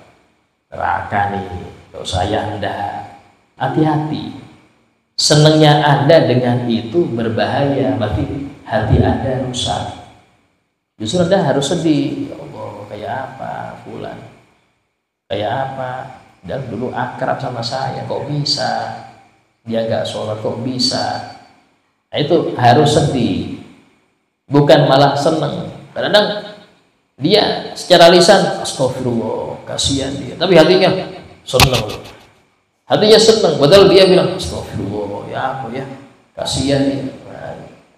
neraka nih, Kalau saya enggak, hati-hati. Senangnya Anda dengan itu berbahaya, berarti hati Anda rusak. Justru Anda harus sedih. Ya Allah, kayak apa fulan? Kayak apa? Dan dulu akrab sama saya, kok bisa? Dia gak sholat, kok bisa? Nah, itu harus sedih, bukan malah seneng. Kadang-kadang dia secara lisan, astagfirullah, kasihan dia, tapi hatinya seneng. Hatinya seneng, padahal dia bilang, astagfirullah, ya apa ya, kasihan dia.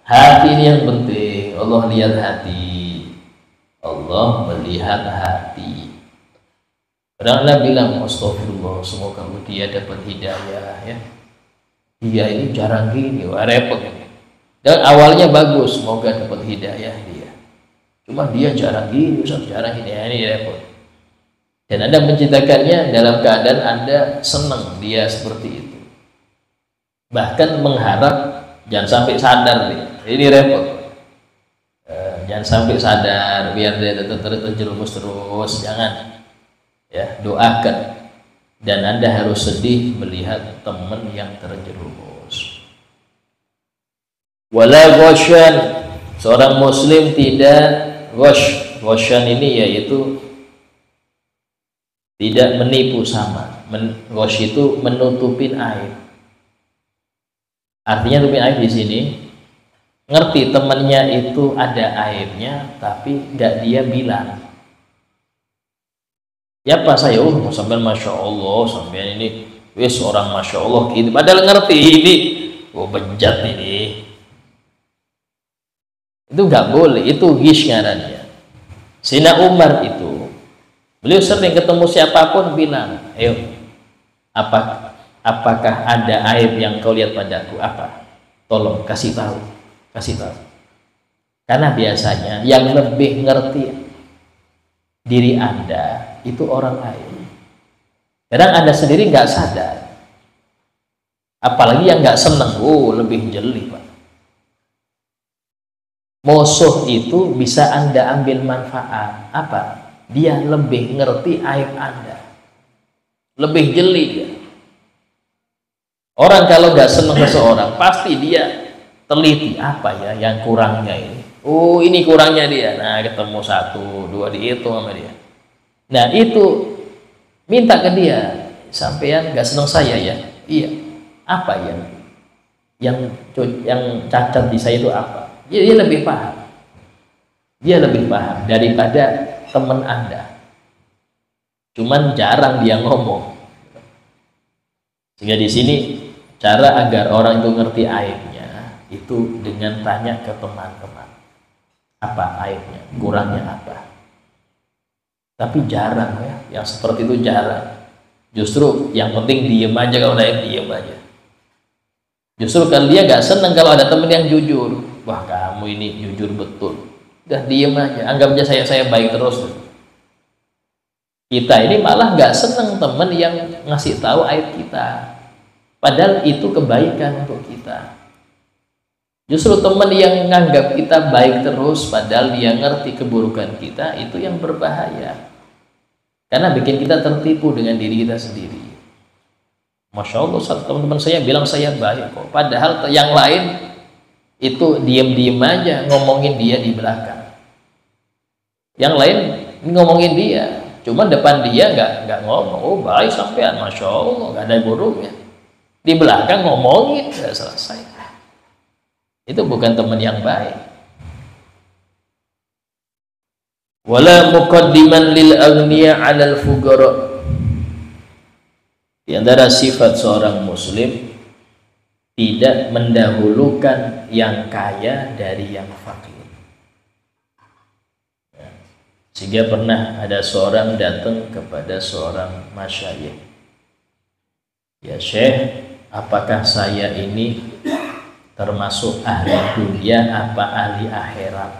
Hati ini yang penting. Allah lihat hati, Allah melihat hati. Kadang Anda bilang, astagfirullah, semoga dia dapat hidayah ya. Dia ini jarang gini, wah repot. Dan awalnya bagus, semoga dapat hidayah dia. Cuma dia jarang gini, Ustaz, jarang gini, ya, ini repot. Dan Anda menciptakannya dalam keadaan Anda senang dia seperti itu. Bahkan mengharap jangan sampai sadar nih. Ini repot. Jangan sampai sadar biar dia tetap terjerumus terus, jangan. Ya, doakan. Dan Anda harus sedih melihat teman yang terjerumus. Wala ghasyan, seorang muslim tidak ghasyan ini yaitu tidak menipu sama. Ghash itu menutupin aib. Artinya nutupin aib di sini ngerti temannya itu ada aibnya tapi nggak dia bilang. Ya apa saya, sampean masya Allah, sampean ini wis orang masya Allah gitu. Padahal ngerti ini, bejat ini. Itu nggak boleh, itu ghish ngarannya. Sayyidina Umar itu, beliau sering ketemu siapapun bilang, ayo, apakah ada aib yang kau lihat padaku? Apa? Tolong kasih tahu, kasih tahu. Karena biasanya yang lebih ngerti diri Anda itu orang lain. Kadang Anda sendiri nggak sadar, apalagi yang nggak seneng, lebih jeli Pak. Musuh itu bisa Anda ambil manfaat. Apa? Dia lebih ngerti aib Anda, lebih jeli ya. Orang kalau nggak seneng seseorang pasti dia teliti apa ya yang kurangnya ini. Ini kurangnya dia. Nah, ketemu 1, 2 dihitung sama dia. Nah, itu minta ke dia, sampean nggak seneng saya ya? Iya. Apa yang cacat di saya itu apa? Dia lebih paham. Dia lebih paham daripada teman Anda. Cuman jarang dia ngomong. Sehingga di sini cara agar orang itu ngerti aibnya itu dengan tanya ke teman-teman. Apa aibnya? Kurangnya apa? Tapi jarang ya, yang seperti itu jarang. Justru yang penting diem aja, kalau naik diem aja. Justru kan dia gak seneng kalau ada temen yang jujur. Wah, kamu ini jujur betul. Udah diem aja, anggap aja saya baik terus. Kita ini malah gak seneng temen yang ngasih tahu aib kita. Padahal itu kebaikan untuk kita. Justru teman yang nganggap kita baik terus padahal dia ngerti keburukan kita, itu yang berbahaya. Karena bikin kita tertipu dengan diri kita sendiri. Masya Allah, teman-teman saya bilang saya baik kok. Padahal yang lain itu diem-diem aja ngomongin dia di belakang. Yang lain ngomongin dia, cuma depan dia nggak ngomong. Baik sampean, Masya Allah, nggak ada buruknya. Di belakang ngomongin, sudah selesai. Itu bukan teman yang baik. Wala muqaddiman lil aghniya 'alal fuqara. Di antara sifat seorang muslim, tidak mendahulukan yang kaya dari yang fakir. Sehingga pernah ada seorang datang kepada seorang masyayikh. Ya Syekh, apakah saya ini termasuk ahli dunia apa ahli akhirat?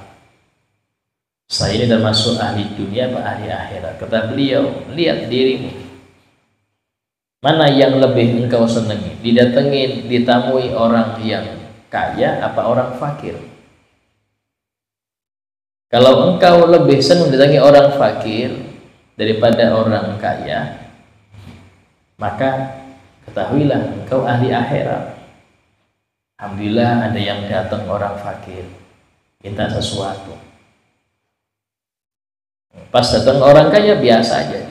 Saya ini termasuk ahli dunia apa ahli akhirat? Kata beliau, lihat dirimu. Mana yang lebih engkau senangi? Didatengin, ditamui orang yang kaya apa orang fakir? Kalau engkau lebih senang didatangi orang fakir daripada orang kaya, maka ketahuilah engkau ahli akhirat. Alhamdulillah ada yang datang orang fakir minta sesuatu. Pas datang orang kaya biasa aja.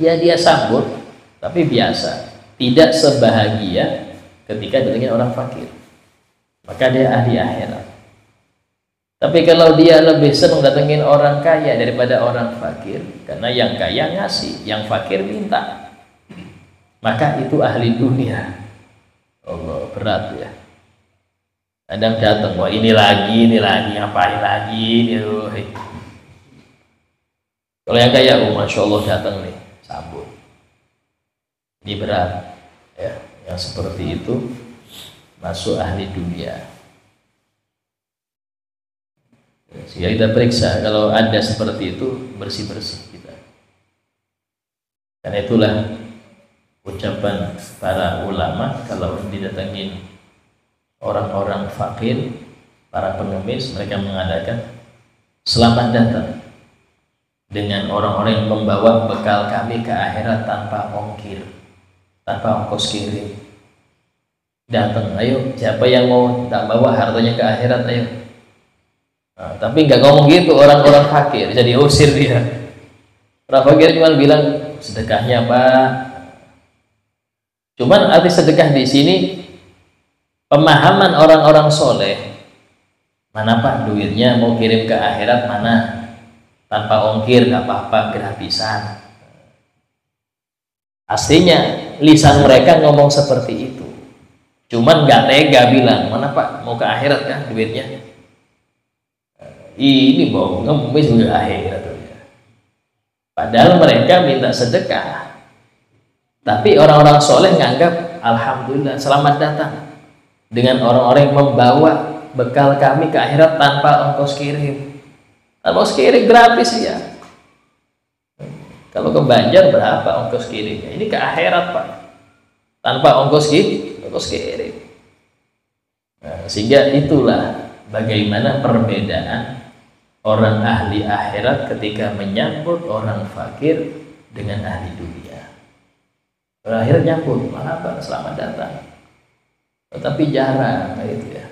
Ya dia sambut, tapi biasa. Tidak sebahagia ketika datangin orang fakir. Maka dia ahli akhirat. Tapi kalau dia lebih senang datengin orang kaya daripada orang fakir, karena yang kaya ngasih, yang fakir minta, maka itu ahli dunia. Allah, berat ya. Kadang datang, wah ini lagi, ngapain lagi, ini. Kalau yang kaya, oh masya Allah datang nih, sambut. Ini berat, ya. Yang seperti itu masuk ahli dunia. Sehingga kita periksa kalau ada seperti itu, bersih-bersih kita. Karena itulah ucapan para ulama kalau didatangin orang-orang fakir, para pengemis, mereka mengadakan selamat datang dengan orang-orang yang membawa bekal kami ke akhirat tanpa ongkir, tanpa ongkos kirim. Datang, ayo siapa yang mau tak bawa hartanya ke akhirat, ayo. Nah, tapi nggak ngomong gitu orang-orang fakir, jadi diusir dia. Orang fakir cuma bilang sedekahnya Pak. Cuman arti sedekah di sini pemahaman orang-orang soleh, mana Pak duitnya mau kirim ke akhirat, mana tanpa ongkir nggak apa-apa, gratisan. Aslinya lisan mereka ngomong seperti itu, cuman nggak tega bilang, mana Pak mau ke akhirat kan duitnya, ini mau ngemis ke akhirat. Padahal mereka minta sedekah, tapi orang-orang soleh nganggap alhamdulillah selamat datang dengan orang-orang yang membawa bekal kami ke akhirat tanpa ongkos kirim. Tanpa ongkos kirim gratis ya. Kalau ke Banjar berapa ongkos kirimnya? Ini ke akhirat Pak, tanpa ongkos kirim. Nah, sehingga itulah bagaimana perbedaan orang ahli akhirat ketika menyambut orang fakir dengan ahli dunia. Orang akhirat nyambut, malah Pak selamat datang. Tetapi jarang kayak itu ya.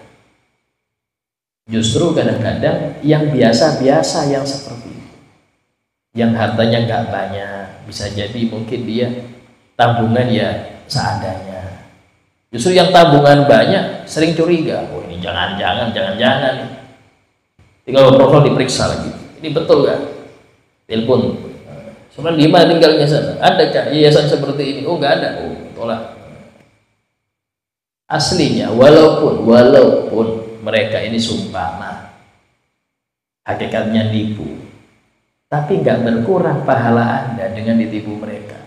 Justru kadang-kadang yang biasa-biasa yang seperti itu, yang hartanya nggak banyak, bisa jadi mungkin dia tabungan ya seadanya. Justru yang tabungan banyak sering curiga, oh ini jangan-jangan nih. Tinggal profil diperiksa lagi, ini betul kan? Telepon, sebenarnya di mana tinggalnya sana? Adakah yayasan seperti ini? Oh nggak ada, oh tolak. Aslinya walaupun mereka ini sumpah, hakikatnya nipu, tapi nggak berkurang pahala Anda dengan ditipu mereka.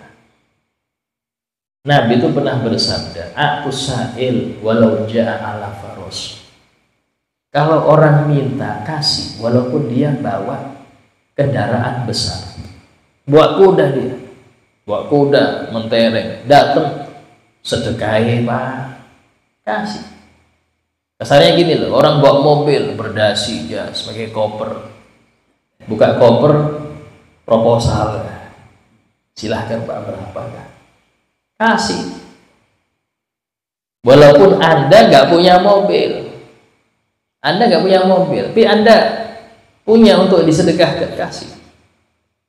Nabi itu pernah bersabda, "Atus sa'il walau ja'a ala faros." Kalau orang minta, kasih walaupun dia bawa kendaraan besar. Bawa kuda dia, bawa kuda mentereng, datang sedekahi Pak, kasih. Kasarnya gini loh, orang bawa mobil berdasi ya sebagai koper, buka koper proposal, silahkan Pak berapa kan? Kasih. Walaupun Anda nggak punya mobil, tapi Anda punya untuk disedekahkan, kasih.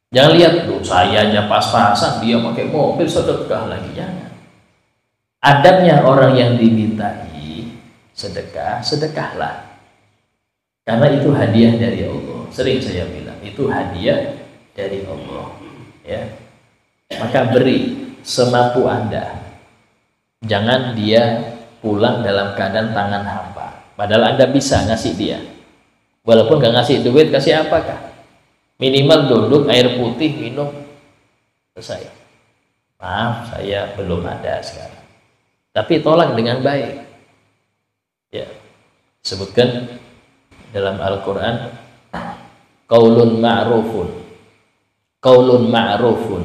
Jangan lihat tuh saya aja pas-pasan, dia pakai mobil sedekah lagi, jangan. Adabnya orang yang dimintai sedekah, sedekahlah. Karena itu hadiah dari Allah. Sering saya bilang, itu hadiah dari Allah. Ya. Maka beri semampu Anda. Jangan dia pulang dalam keadaan tangan hampa. Padahal Anda bisa ngasih dia. Walaupun gak ngasih duit, kasih apakah? Minimal duduk, air putih, minum, selesai. Maaf, saya belum ada sekarang. Tapi tolak dengan baik. Ya, sebutkan dalam Al-Quran, qaulun ma'rufun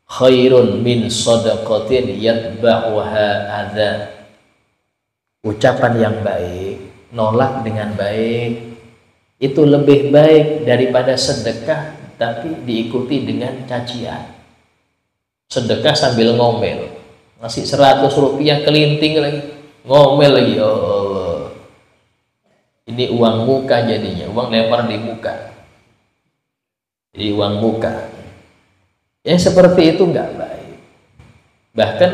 khairun min shadaqatin yatba'uha adza. Ucapan yang baik, nolak dengan baik, itu lebih baik daripada sedekah tapi diikuti dengan cacian. sedekah sambil ngomel, ngasih 100 rupiah kelinting lagi, ngomel lagi. Ya Allah, ini uang muka jadinya, uang lempar di muka, jadi uang muka. Ya seperti itu nggak baik. Bahkan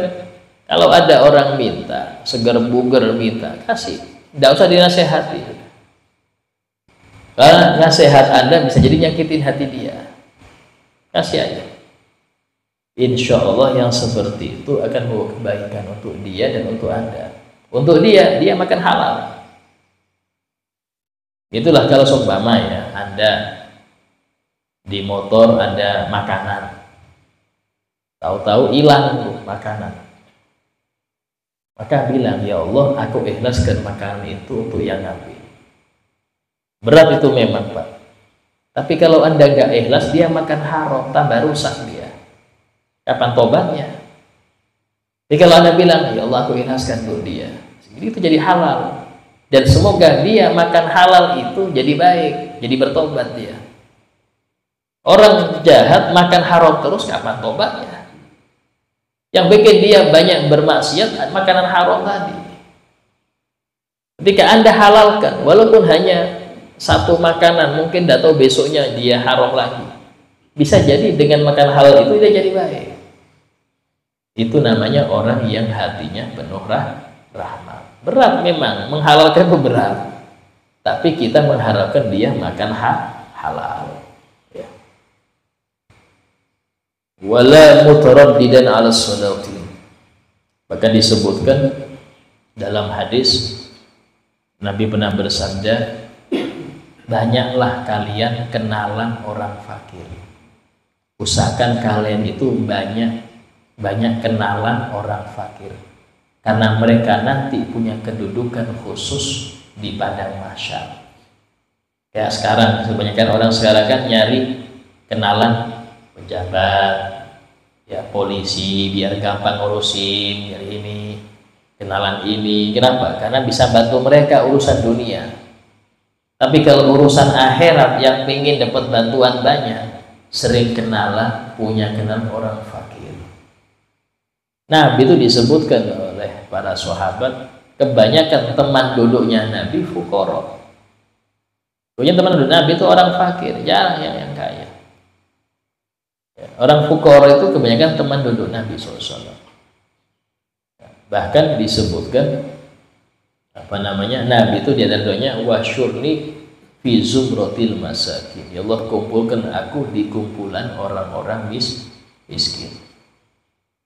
kalau ada orang minta, segar buger minta, kasih, nggak usah dinasehati. Karena nasihat Anda bisa jadi nyakitin hati dia. Kasih aja. Insya Allah yang seperti itu akan membawa kebaikan untuk dia dan untuk Anda. Untuk dia makan halal. Itulah kalau seumpama ya, Anda di motor ada makanan, tahu-tahu hilang tuh makanan, maka bilang, ya Allah, aku ikhlaskan makanan itu untuk yang ngambil. Berat itu memang Pak, tapi kalau Anda nggak ikhlas, dia makan haram, tambah rusak dia. Kapan tobatnya? Jadi kalau Anda bilang, ya Allah, aku ikhlaskan untuk dia, itu jadi halal, dan semoga dia makan halal itu jadi baik, jadi bertobat dia. Orang jahat makan haram terus, kapan tobatnya? Yang bikin dia banyak bermaksiat makanan haram tadi. Ketika Anda halalkan, walaupun hanya satu makanan, mungkin tidak tahu besoknya dia haram lagi, bisa jadi dengan makan halal itu dia jadi baik. Itu namanya orang yang hatinya penuh rahmat. Berat memang, menghalalkan itu berat, tapi kita mengharapkan dia makan halal. Ya. Wala mutaraddidan 'ala shadaqi. Bahkan disebutkan dalam hadis, Nabi pernah bersabda, banyaklah kalian kenalan orang fakir. Usahakan kalian itu banyak kenalan orang fakir, karena mereka nanti punya kedudukan khusus di padang mahsyar. Kayak sekarang, kebanyakan orang sekarang kan nyari kenalan pejabat, ya polisi, biar gampang ngurusin, biar ini, kenalan ini. Kenapa? Karena bisa bantu mereka urusan dunia. Tapi kalau urusan akhirat yang ingin dapat bantuan banyak, sering kenalan, punya kenal orang fakir. Nah, itu disebutkan oleh para sahabat, kebanyakan teman duduknya Nabi fuqara. Punya teman duduk Nabi itu orang fakir, jarang yang kaya. Orang fuqara itu kebanyakan teman duduk Nabi SAW. Bahkan disebutkan Nabi itu di antara doanya, wasyurni fi zumratil masakin. Ya Allah, kumpulkan aku di kumpulan orang-orang miskin.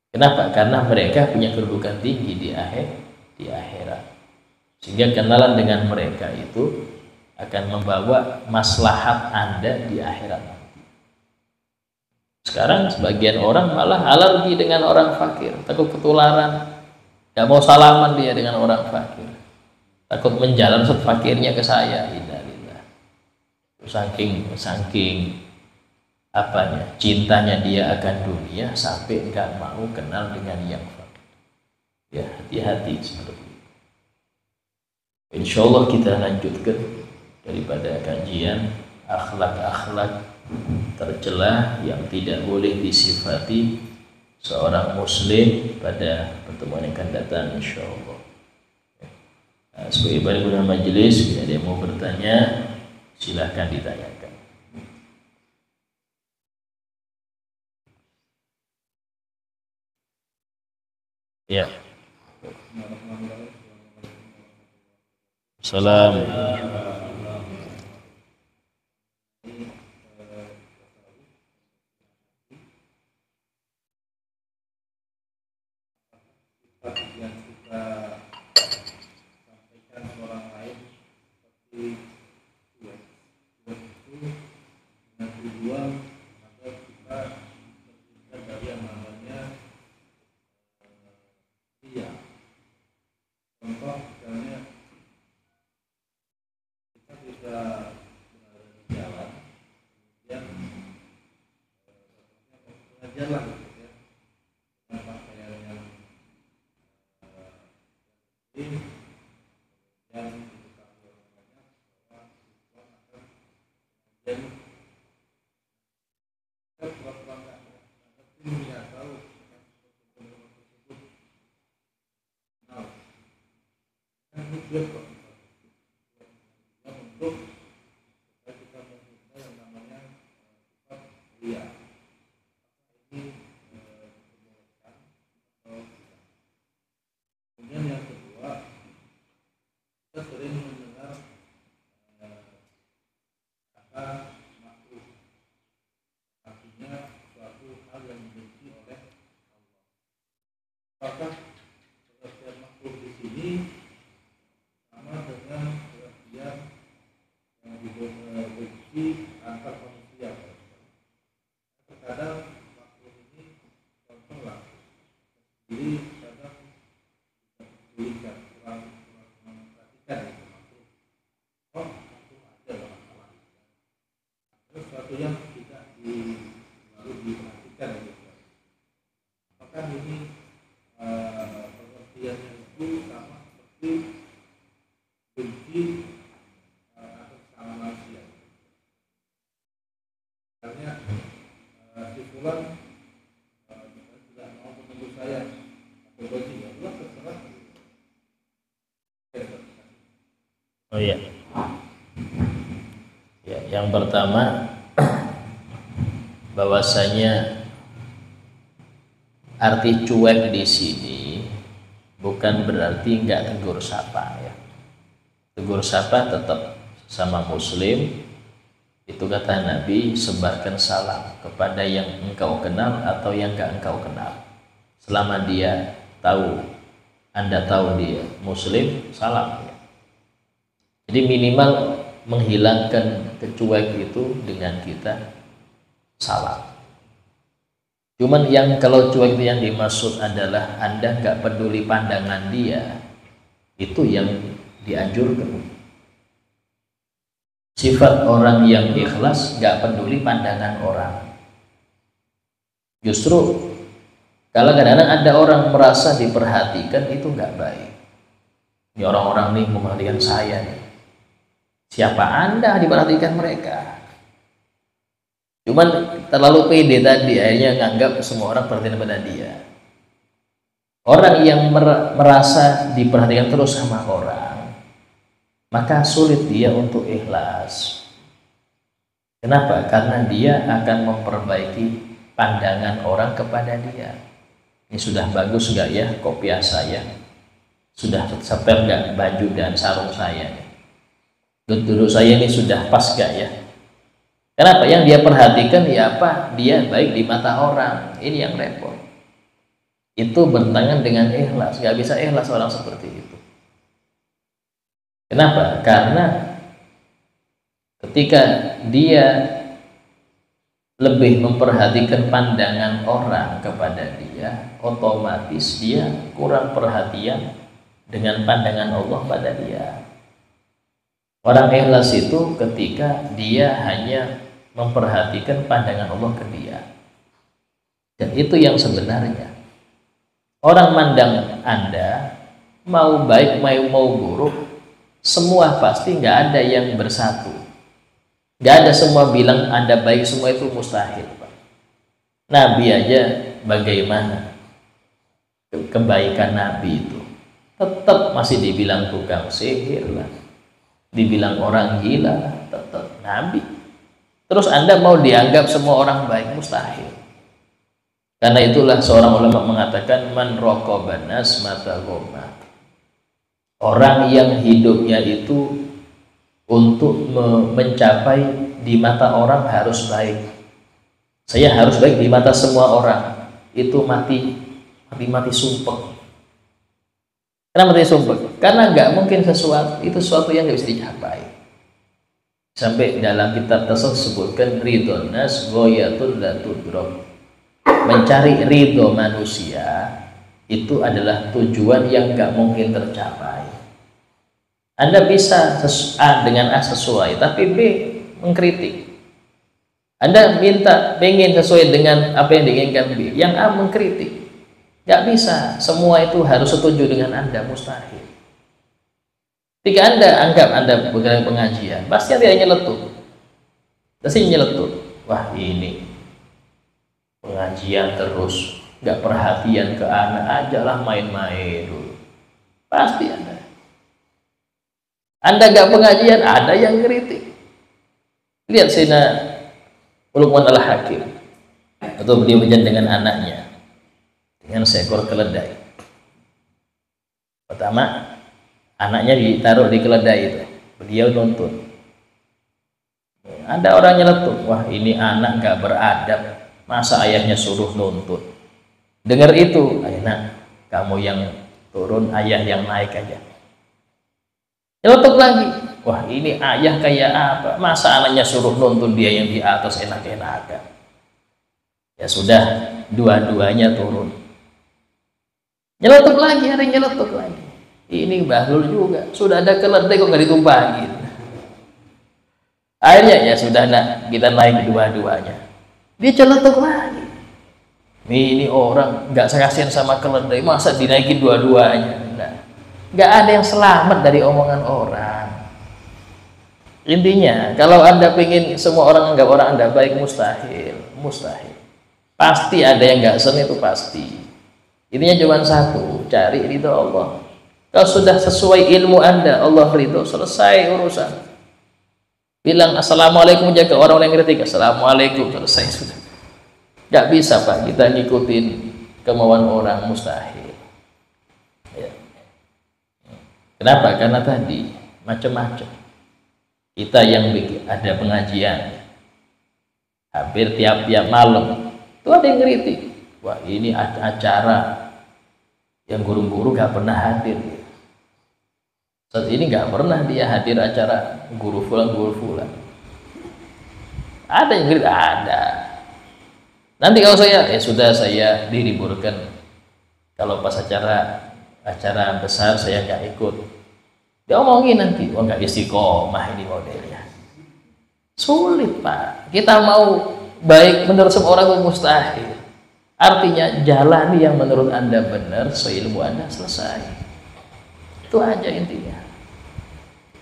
Kenapa? Karena mereka punya kedudukan tinggi di akhirat. Sehingga kenalan dengan mereka itu akan membawa maslahat Anda di akhirat nanti. Sekarang sebagian orang malah alergi dengan orang fakir, takut ketularan, gak mau salaman dia dengan orang fakir, takut menjalan fakirnya ke saya. Innalillah. Saking cintanya dia akan dunia sampai enggak mau kenal dengan yang fakir. Ya, hati-hati seperti itu. Insya Allah kita lanjutkan daripada kajian akhlak-akhlak tercela yang tidak boleh disifati seorang muslim pada pertemuan yang akan datang insya Allah. Sebagai panitia majelis, bila ada yang mau bertanya, silahkan ditanyakan. Ya. Salam. Yang kita sampaikan ke orang lain seperti itu dengan tujuan agar kita terhindar dari yang namanya riya. Contoh misalnya kita bisa berada di jalan, kemudian mengajarlah gitu ya, dengan pakaian yang yang diketahui orang banyak bahwa Islam akan kemudian kita pura-pura nggak ngerti, nggak tahu dia kok untuk supaya kita mempunyai yang namanya sifat mulia. Ini diperbolehkan atau tidak. Kemudian yang kedua, kita sering mendengar kata makruh, artinya suatu hal yang dibenci oleh Allah. Apakah pengertian makruh di sini sama dengan pengertian yang dibenci antar manusia? Terkadang makruh ini contohlah sendiri, kadang diberikan kurang memperhatikan itu makruh. Oh, makruh aja lah masalah. Terus sesuatu yang tidak baru diperhatikan gitu. Apakah ini pengertiannya itu sama seperti benci atas sama manusia? Misalnya si fulan tidak mau menunggu saya atau benci, ya udah terserah. Oh iya. Ya, yang pertama bahwasanya arti cuek di sini bukan berarti nggak tegur sapa ya. Tegur sapa tetap sama muslim. Itu kata Nabi, sebarkan salam kepada yang engkau kenal atau yang nggak engkau kenal. Selama dia tahu, Anda tahu dia muslim, salam ya. Jadi minimal menghilangkan kecuek itu dengan kita salam. Cuman yang kalau cuek itu yang dimaksud adalah Anda nggak peduli pandangan dia, itu yang dianjurkan. Sifat orang yang ikhlas nggak peduli pandangan orang. Justru kalau kadang-kadang ada orang merasa diperhatikan, itu nggak baik. Ini orang-orang nih memperhatikan saya nih. Siapa Anda diperhatikan mereka? Cuman terlalu pede tadi, akhirnya nganggap semua orang perhatian pada dia. Orang yang merasa diperhatikan terus sama orang, maka sulit dia untuk ikhlas. Kenapa? Karena dia akan memperbaiki pandangan orang kepada dia. Ini sudah bagus nggak ya kopiah saya? Sudah setel nggak baju dan sarung saya? Duduk saya ini sudah pas nggak ya? Kenapa? Yang dia perhatikan ya apa? Dia baik di mata orang. Ini yang repot. Itu bertentangan dengan ikhlas. Nggak bisa ikhlas orang seperti itu. Kenapa? Karena ketika dia lebih memperhatikan pandangan orang kepada dia, otomatis dia kurang perhatian dengan pandangan Allah pada dia. Orang ikhlas itu ketika dia hanya memperhatikan pandangan Allah ke dia. Dan itu yang sebenarnya. Orang mandang Anda, mau baik mau buruk, semua pasti nggak ada yang bersatu. Nggak ada semua bilang Anda baik, semua itu mustahil, Pak. Nabi aja bagaimana kebaikan Nabi itu tetap masih dibilang tukang sihir lah, dibilang orang gila lah, tetap Nabi. Terus Anda mau dianggap semua orang baik, mustahil. Karena itulah seorang ulama mengatakan man raqaban nas mata goma. Orang yang hidupnya itu untuk mencapai di mata orang harus baik. Saya harus baik di mata semua orang. Itu mati sumpah. Kenapa mati sumpah? Karena nggak mungkin sesuatu yang nggak bisa dicapai. Sampai dalam kitab tasawuf disebutkan ridho nas ghayatul la tudrak. Mencari ridho manusia itu adalah tujuan yang nggak mungkin tercapai. Anda bisa A dengan A sesuai, tapi B mengkritik. Anda pengen sesuai dengan apa yang diinginkan B, yang A mengkritik. Nggak bisa, semua itu harus setuju dengan Anda, mustahil. Jika Anda anggap Anda bergerak pengajian, pasti Anda nyeletuk. Pasti nyeletuk. Wah ini pengajian terus, nggak perhatian ke anak aja lah, main-main dulu. Pasti Anda. Anda nggak pengajian, ada yang ngeritik. Lihat Sayyidina Luqman Al-Hakim, atau beliau berjalan dengan anaknya dengan seekor keledai. Pertama, anaknya ditaruh di keledai itu, beliau nuntun. Ada orang nyeletuk, wah ini anak nggak beradab, masa ayahnya suruh nuntun. Dengar itu, anak kamu yang turun, ayah yang naik aja. Nyeletuk lagi, wah ini ayah kayak apa, masa anaknya suruh nuntun, dia yang di atas enak-enakan. Ya sudah, dua-duanya turun. Nyeletuk lagi, ada yang nyeletuk lagi. Ini Bahlul juga, sudah ada keledai kok nggak ditumpangin. Akhirnya ya sudah, nak, kita naik dua-duanya. Dia nyeletuk lagi. Ini orang nggak kasihan sama keledai, masa dinaikin dua-duanya. Nah, nggak ada yang selamat dari omongan orang. Intinya, kalau Anda pengen semua orang anggap orang Anda baik, mustahil. Pasti ada yang nggak senang, itu pasti. Intinya cuma satu, cari ridho Allah. Kalau sudah sesuai ilmu Anda, Allah ridho, selesai urusan. Bilang assalamualaikum, jaga orang yang kritik, assalamualaikum, selesai sudah. Nggak bisa Pak kita ngikutin kemauan orang, mustahil. Ya. Kenapa? Karena tadi macam-macam. Kita yang ada pengajian, hampir tiap malam itu ada yang kritik. Wah ini acara yang guru-guru gak pernah hadir. Saat ini gak pernah dia hadir acara guru fulan. Ada yang kritik, ada. Nanti kalau sudah saya diliburkan. Kalau pas acara besar saya gak ikut. Dia omongin nanti, wah nggak istiqomah ini modelnya. Sulit Pak. Kita mau baik menurut semua orang itu mustahil. Artinya jalan yang menurut Anda benar, seilmu Anda, selesai. Itu aja intinya.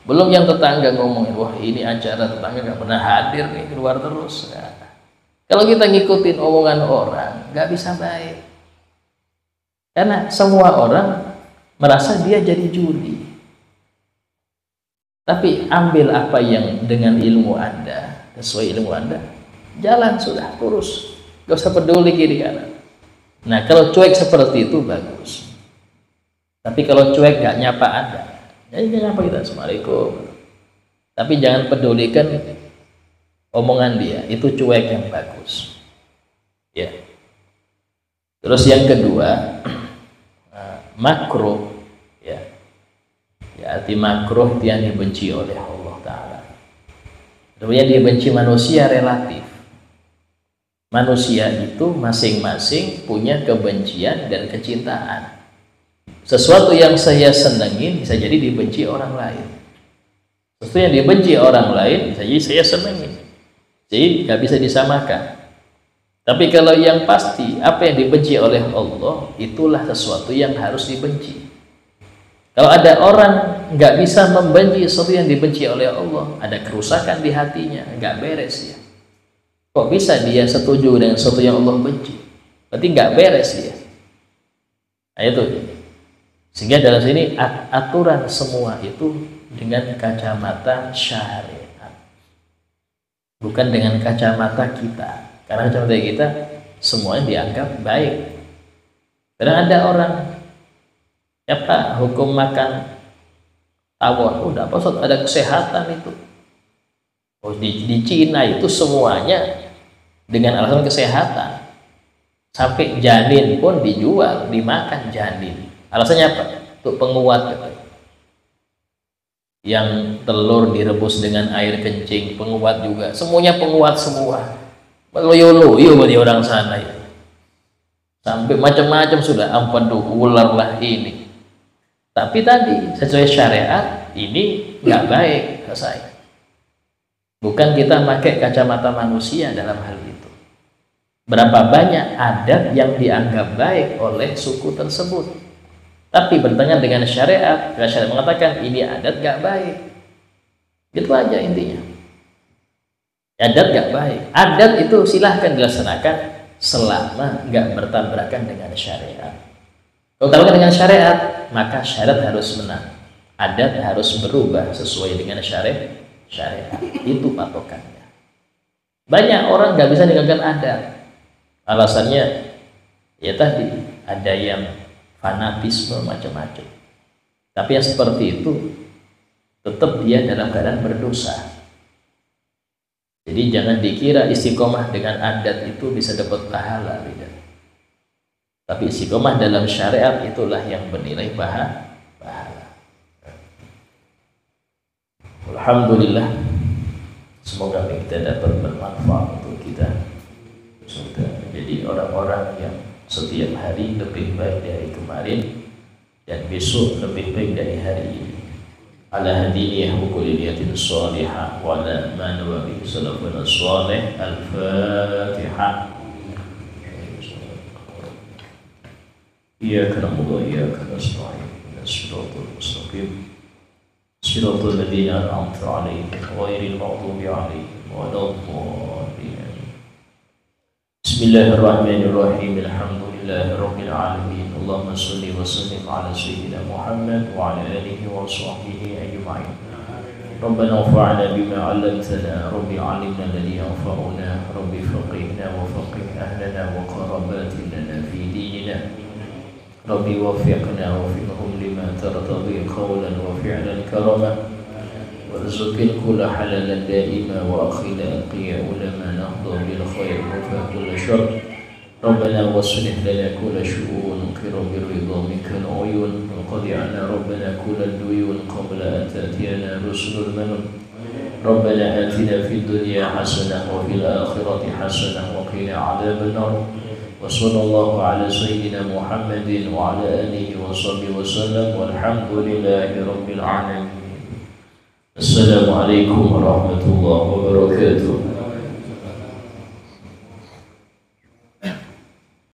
Belum yang tetangga ngomongin, wah ini acara tetangga nggak pernah hadir nih, keluar terus. Nah, kalau kita ngikutin omongan orang, nggak bisa baik. Karena semua orang merasa dia jadi judi. Tapi ambil apa yang dengan ilmu Anda, sesuai ilmu Anda, jalan sudah lurus, gak usah peduli kiri kanan. Nah kalau cuek seperti itu bagus. Tapi kalau cuek gak nyapa Anda, jadi nyapa kita assalamualaikum. Tapi jangan pedulikan omongan dia, itu cuek yang bagus. Ya. Terus yang kedua, makruh. Ya, arti makruh yang dibenci oleh Allah Ta'ala. Kemudian dibenci manusia relatif. Manusia itu masing-masing punya kebencian dan kecintaan. Sesuatu yang saya senengin bisa jadi dibenci orang lain. Sesuatu yang dibenci orang lain bisa jadi saya senengin. Jadi nggak bisa disamakan. Tapi kalau yang pasti apa yang dibenci oleh Allah, itulah sesuatu yang harus dibenci. Kalau ada orang nggak bisa membenci sesuatu yang dibenci oleh Allah, ada kerusakan di hatinya, nggak beres ya. Kok bisa dia setuju dengan sesuatu yang Allah benci? Berarti nggak beres dia. Nah itu. Sehingga dalam sini aturan semua itu dengan kacamata syariat, bukan dengan kacamata kita. Karena kacamata kita semuanya dianggap baik. Karena ada orang, apa hukum makan tawon? Udah apa ada kesehatan itu. Oh, di Cina itu semuanya dengan alasan kesehatan. Sampai janin pun dijual, dimakan janin. Alasannya apa? Untuk penguat katanya. Yang telur direbus dengan air kencing, penguat juga. Semuanya penguat semua. Loyo-loyo bagi orang sana ya. Sampai macam-macam sudah, ampun ular lah ini. Tapi tadi sesuai syariat ini nggak baik selesai. Bukan kita pakai kacamata manusia dalam hal itu. Berapa banyak adat yang dianggap baik oleh suku tersebut, tapi bertentangan dengan syariat. Syariat mengatakan ini adat nggak baik. Gitu aja intinya. Adat nggak baik. Adat itu silahkan dilaksanakan selama nggak bertabrakan dengan syariat. Kalau tabrakan dengan syariat, maka syariat harus menang. Adat harus berubah sesuai dengan syariat. Itu patokannya. Banyak orang nggak bisa meninggalkan adat. Alasannya ya tadi ada yang fanatisme macam-macam. Tapi yang seperti itu tetap dia dalam keadaan berdosa. Jadi jangan dikira istiqomah dengan adat itu bisa dapat pahala, tidak. Tapi istiqomah dalam syariat itulah yang bernilai pahala. Alhamdulillah, semoga kita dapat bermanfaat untuk kita. Semoga menjadi orang-orang yang setiap hari lebih baik dari kemarin dan besok lebih baik dari hari ini. Ala hadiniyah wa kulliyatin salihah wa ala ma nawabi salafun salih. Al-Fatihah. Iyyaka na'budu wa iyyaka nasta'in. Ihdinas siratal mustaqim. Siratal ladzina an'amta 'alaihim ghairil maghdubi 'alaihim waladdallin. Bismillahirrahmanirrahim. Alhamdulillahirabbil alamin. Allahumma shalli wa sallim ala sayyidina Muhammad wa ala alihi wa sahbihi ajma'in. Rabbana anfa'na bima 'allamtana, Rabbi 'allimna alladhi yanfa'una, Rabbi faqihna wa faqih ahlana wa qarabatina fi dinina. Rabbi waffiqna wa fiqhum lima tartadi qawlan wa fi'lan karama warzuqil kulla halalan daima wa akhila qiya ulama nahdu bil khair wa fa kulla syarr. Rabbana waslih lana kulla syu'un qiram bir ridha minkal uyun wa qadi anna rabbana kulla duyun qabla an ta'tiyana rusulul manun. Rabbana atina fid dunya hasanah wa fil akhirati hasanah wa qina adzaban nar. وصلى الله على سيدنا محمد وعلى آله وصحبه وسلم والحمد لله رب العالمين. السلام عليكم ورحمة الله وبركاته.